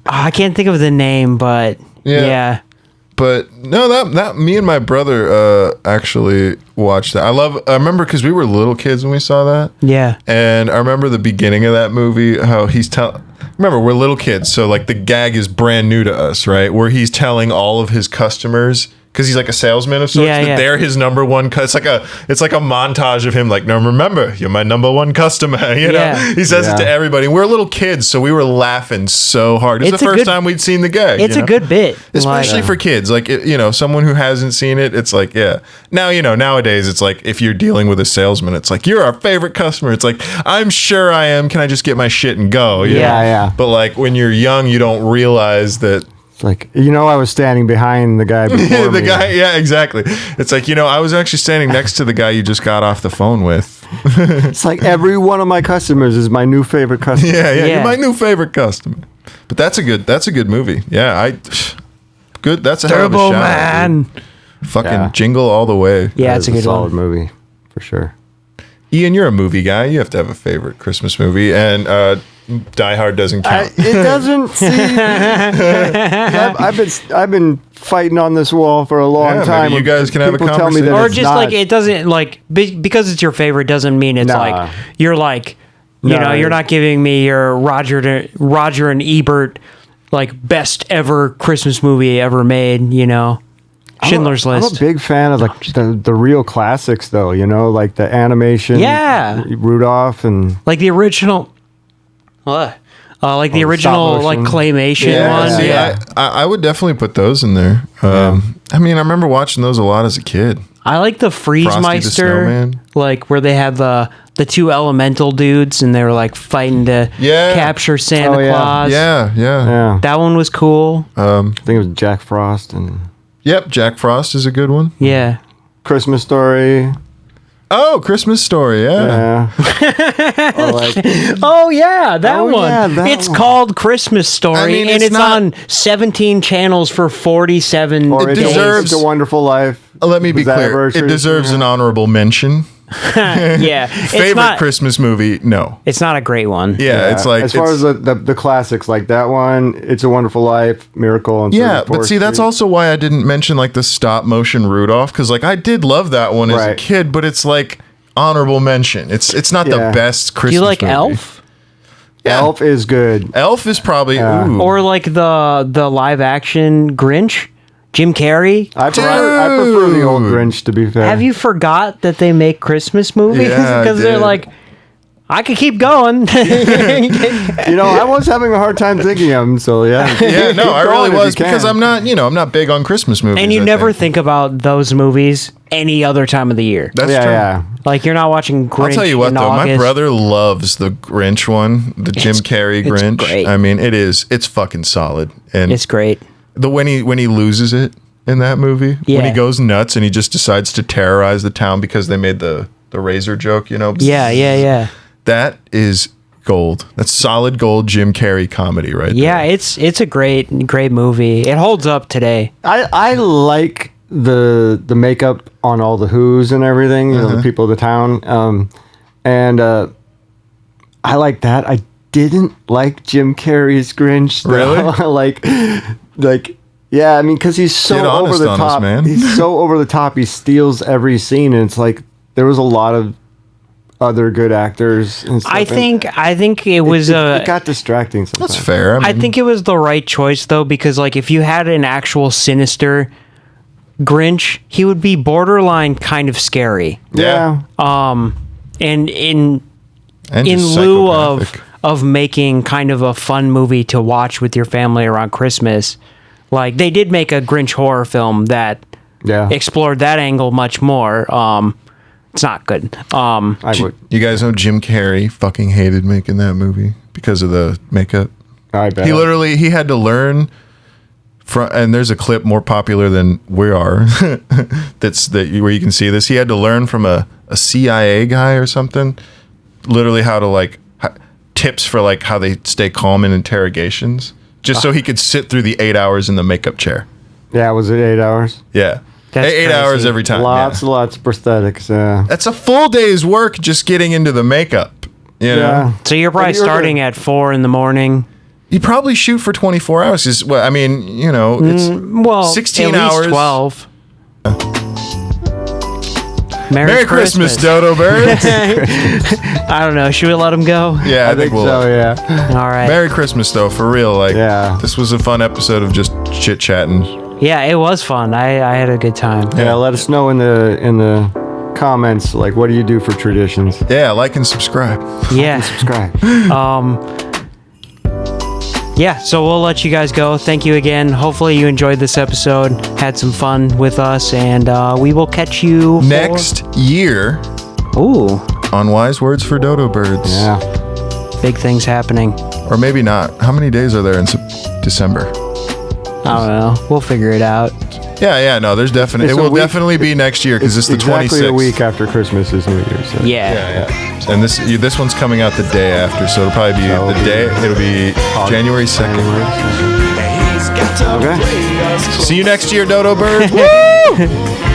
Speaker 1: I can't think of the name, but yeah.
Speaker 2: But no, that me and my brother actually watched that. I remember because we were little kids when we saw that.
Speaker 1: Yeah.
Speaker 2: And I remember the beginning of that movie, how he's remember, we're little kids, so like the gag is brand new to us, right? Where he's telling all of his customers, because he's like a salesman of sorts, that they're his number one. It's like a montage of him, like, no, remember, you're my number one customer. You know,
Speaker 1: Yeah.
Speaker 2: he says it to everybody. We're little kids, so we were laughing so hard. It's the first time we'd seen the gag.
Speaker 1: It's a good bit,
Speaker 2: especially for kids. Like, someone who hasn't seen it, it's like, yeah. Now, nowadays, it's like if you're dealing with a salesman, it's like, you're our favorite customer. It's like, I'm sure I am. Can I just get my shit and go? You know?
Speaker 3: Yeah.
Speaker 2: But like when you're young, you don't realize that.
Speaker 3: It's like, I was standing behind the guy before
Speaker 2: The
Speaker 3: me.
Speaker 2: guy, yeah, exactly. It's like, I was actually standing next to the guy you just got off the phone with.
Speaker 3: It's like every one of my customers is my new favorite customer.
Speaker 2: Yeah,
Speaker 1: Yeah.
Speaker 2: you're my new favorite customer. But that's a good movie. Yeah, good. That's a hell of a
Speaker 1: Turbo
Speaker 2: shout out,
Speaker 1: Man.
Speaker 2: dude. Fucking
Speaker 3: Yeah.
Speaker 2: Jingle All the Way.
Speaker 1: Yeah, it's a good
Speaker 3: solid
Speaker 1: one.
Speaker 3: movie for sure.
Speaker 2: Ian, you're a movie guy. You have to have a favorite Christmas movie, and Die Hard doesn't count.
Speaker 3: It doesn't see. I've been fighting on this wall for a long
Speaker 2: Yeah,
Speaker 3: time.
Speaker 2: maybe you guys can have a
Speaker 3: People tell me that
Speaker 2: conversation.
Speaker 1: Or
Speaker 3: it's
Speaker 1: just
Speaker 3: not.
Speaker 1: like it doesn't like because it's your favorite doesn't mean it's
Speaker 3: Nah.
Speaker 1: like you're like
Speaker 3: No.
Speaker 1: you're not giving me your Roger and Ebert like best ever Christmas movie ever made, Schindler's
Speaker 3: I'm
Speaker 1: List.
Speaker 3: a big fan of like the real classics, though. Like the animation.
Speaker 1: Yeah.
Speaker 3: Rudolph and
Speaker 1: Like the original what? Like the original
Speaker 3: stop
Speaker 1: like
Speaker 3: motion.
Speaker 1: claymation one.
Speaker 2: See, I would definitely put those in there. I mean, I remember watching those a lot as a kid.
Speaker 1: I like the
Speaker 2: Frosty the
Speaker 1: Friesmeister,
Speaker 2: Snowman.
Speaker 1: like where they had the two elemental dudes and they were like fighting to
Speaker 2: Yeah.
Speaker 1: capture Santa
Speaker 3: Oh, yeah.
Speaker 1: Claus.
Speaker 2: Yeah.
Speaker 3: Yeah.
Speaker 1: That one was cool.
Speaker 3: I think it was Jack Frost and
Speaker 2: Yep. Jack Frost is a good one.
Speaker 1: Yeah.
Speaker 3: Christmas Story.
Speaker 2: Oh, Christmas Story. Yeah.
Speaker 3: Yeah. Or like,
Speaker 1: Oh yeah, that
Speaker 3: Oh,
Speaker 1: one.
Speaker 3: yeah, that
Speaker 1: It's
Speaker 3: one.
Speaker 1: called Christmas Story,
Speaker 2: I mean,
Speaker 1: and
Speaker 2: it's
Speaker 1: it's
Speaker 2: not-
Speaker 1: on 17 channels for 47
Speaker 3: or
Speaker 2: It
Speaker 3: it's,
Speaker 2: deserves-
Speaker 3: It's a Wonderful Life.
Speaker 2: Let me be
Speaker 3: Was that
Speaker 2: clear.
Speaker 3: anniversary?
Speaker 2: It deserves an honorable mention.
Speaker 1: Yeah, it's
Speaker 2: Favorite
Speaker 1: not.
Speaker 2: Christmas movie? No.
Speaker 1: It's not a great one.
Speaker 2: Yeah, it's like
Speaker 3: as far
Speaker 2: it's-
Speaker 3: as the classics like that one, It's a Wonderful Life, Miracle, and
Speaker 2: yeah,
Speaker 3: 34th
Speaker 2: but see, that's
Speaker 3: Street.
Speaker 2: also why I didn't mention like the stop motion Rudolph because like I did love that one as a
Speaker 3: Right.
Speaker 2: kid, but it's like honorable mention. It's not the
Speaker 3: Yeah.
Speaker 2: best Christmas.
Speaker 1: Do you like
Speaker 2: movie.
Speaker 1: Elf?
Speaker 2: Yeah.
Speaker 3: Elf is good.
Speaker 2: Elf is probably
Speaker 3: Yeah.
Speaker 2: ooh.
Speaker 1: Or like the live action Grinch? Jim Carrey?
Speaker 3: I prefer the old
Speaker 2: Dude.
Speaker 3: Grinch, to be fair.
Speaker 1: Have you forgot that they make Christmas movies?
Speaker 2: Yeah, I
Speaker 1: Because they're
Speaker 2: did.
Speaker 1: like, I could keep going.
Speaker 3: You know, I was having a hard time thinking of them, so yeah.
Speaker 2: yeah, no, I
Speaker 3: Keep
Speaker 2: really
Speaker 3: going if
Speaker 2: was
Speaker 3: you
Speaker 2: because
Speaker 3: can.
Speaker 2: I'm not big on Christmas movies.
Speaker 1: And you
Speaker 2: I
Speaker 1: never think about those movies any other time of the year.
Speaker 2: That's
Speaker 3: Yeah,
Speaker 2: true.
Speaker 3: yeah.
Speaker 1: Like you're not watching Grinch.
Speaker 2: I'll tell you what
Speaker 1: in
Speaker 2: though, my
Speaker 1: August.
Speaker 2: brother loves the Grinch one, the Jim Carrey
Speaker 1: it's
Speaker 2: Grinch.
Speaker 1: great.
Speaker 2: I mean, it's fucking solid. And
Speaker 1: It's great.
Speaker 2: the when he loses it in that movie, when
Speaker 1: Yeah.
Speaker 2: he goes nuts and he just decides to terrorize the town because they made the razor joke, you know.
Speaker 1: Yeah.
Speaker 2: That is gold. That's solid gold Jim Carrey comedy right
Speaker 1: Yeah,
Speaker 2: there.
Speaker 1: it's a great movie. It holds up today.
Speaker 3: I like the makeup on all the Who's and everything, you know,
Speaker 2: Uh-huh.
Speaker 3: the people of the town. And I like that. I didn't like Jim Carrey's Grinch. though. like, yeah, I mean, because he's so
Speaker 2: Get honest
Speaker 3: over the
Speaker 2: on us,
Speaker 3: top.
Speaker 2: man.
Speaker 3: He's so over the top. He steals every scene, and it's like there was a lot of other good actors. And stuff,
Speaker 1: I think it was
Speaker 3: it got distracting sometimes.
Speaker 2: That's fair.
Speaker 1: I think it was the right choice though, because like if you had an actual sinister Grinch, he would be borderline kind of scary.
Speaker 3: Yeah.
Speaker 1: And in
Speaker 2: And
Speaker 1: in
Speaker 2: just
Speaker 1: lieu
Speaker 2: psychopathic.
Speaker 1: of making kind of a fun movie to watch with your family around Christmas, like they did make a Grinch horror film that
Speaker 3: Yeah.
Speaker 1: explored that angle much more. It's not good.
Speaker 3: I would.
Speaker 2: You guys know Jim Carrey fucking hated making that movie because of the makeup.
Speaker 3: I bet.
Speaker 2: He had to learn from, and there's a clip more popular than we are where you can see this. He had to learn from a CIA guy or something, literally how to like tips for like how they stay calm in interrogations, just so he could sit through the 8 hours in the makeup chair.
Speaker 3: Yeah, was it 8 hours?
Speaker 2: Yeah,
Speaker 1: That's
Speaker 2: 8 hours
Speaker 1: crazy.
Speaker 2: every time.
Speaker 3: Lots
Speaker 2: yeah.
Speaker 3: and lots of prosthetics. Yeah.
Speaker 2: That's a full day's work just getting into the makeup. You know?
Speaker 3: Yeah.
Speaker 1: So you're probably
Speaker 3: Have you ever-
Speaker 1: starting at 4 a.m.
Speaker 2: You probably shoot for 24 hours. Is well, I mean, you know, it's
Speaker 1: Well,
Speaker 2: 16
Speaker 1: at least
Speaker 2: hours.
Speaker 1: 12.
Speaker 2: Merry Christmas, Dodo Birds.
Speaker 1: I don't know. Should we let him go?
Speaker 2: Yeah, I think we'll.
Speaker 3: so. Yeah.
Speaker 1: All right.
Speaker 2: Merry Christmas, though, for real. Like,
Speaker 3: Yeah.
Speaker 2: this was a fun episode of just chit chatting.
Speaker 1: Yeah, it was fun. I had a good time.
Speaker 3: Yeah. Let us know in the comments, like, what do you do for traditions?
Speaker 2: Yeah, like and subscribe.
Speaker 1: Yeah.
Speaker 3: Subscribe.
Speaker 1: Yeah, so we'll let you guys go. Thank you again. Hopefully you enjoyed this episode, had some fun with us, and we will catch you for-
Speaker 2: Next year
Speaker 1: Ooh,
Speaker 2: on Wise Words for Dodo Birds.
Speaker 3: Yeah.
Speaker 1: big things happening.
Speaker 2: Or maybe not. How many days are there in December?
Speaker 1: I don't know. We'll figure it out.
Speaker 2: Yeah, no, there's definitely.
Speaker 3: It's
Speaker 2: It
Speaker 3: a
Speaker 2: will
Speaker 3: week.
Speaker 2: definitely be next year because it's the
Speaker 3: exactly
Speaker 2: 26th.
Speaker 3: a week after Christmas is New Year's. So.
Speaker 1: Yeah.
Speaker 2: Yeah. And this one's coming out the day after, so it'll probably be
Speaker 3: So
Speaker 2: the day. It'll be January 2nd.
Speaker 3: Okay.
Speaker 2: See you next year, Dodo Birds. Woo!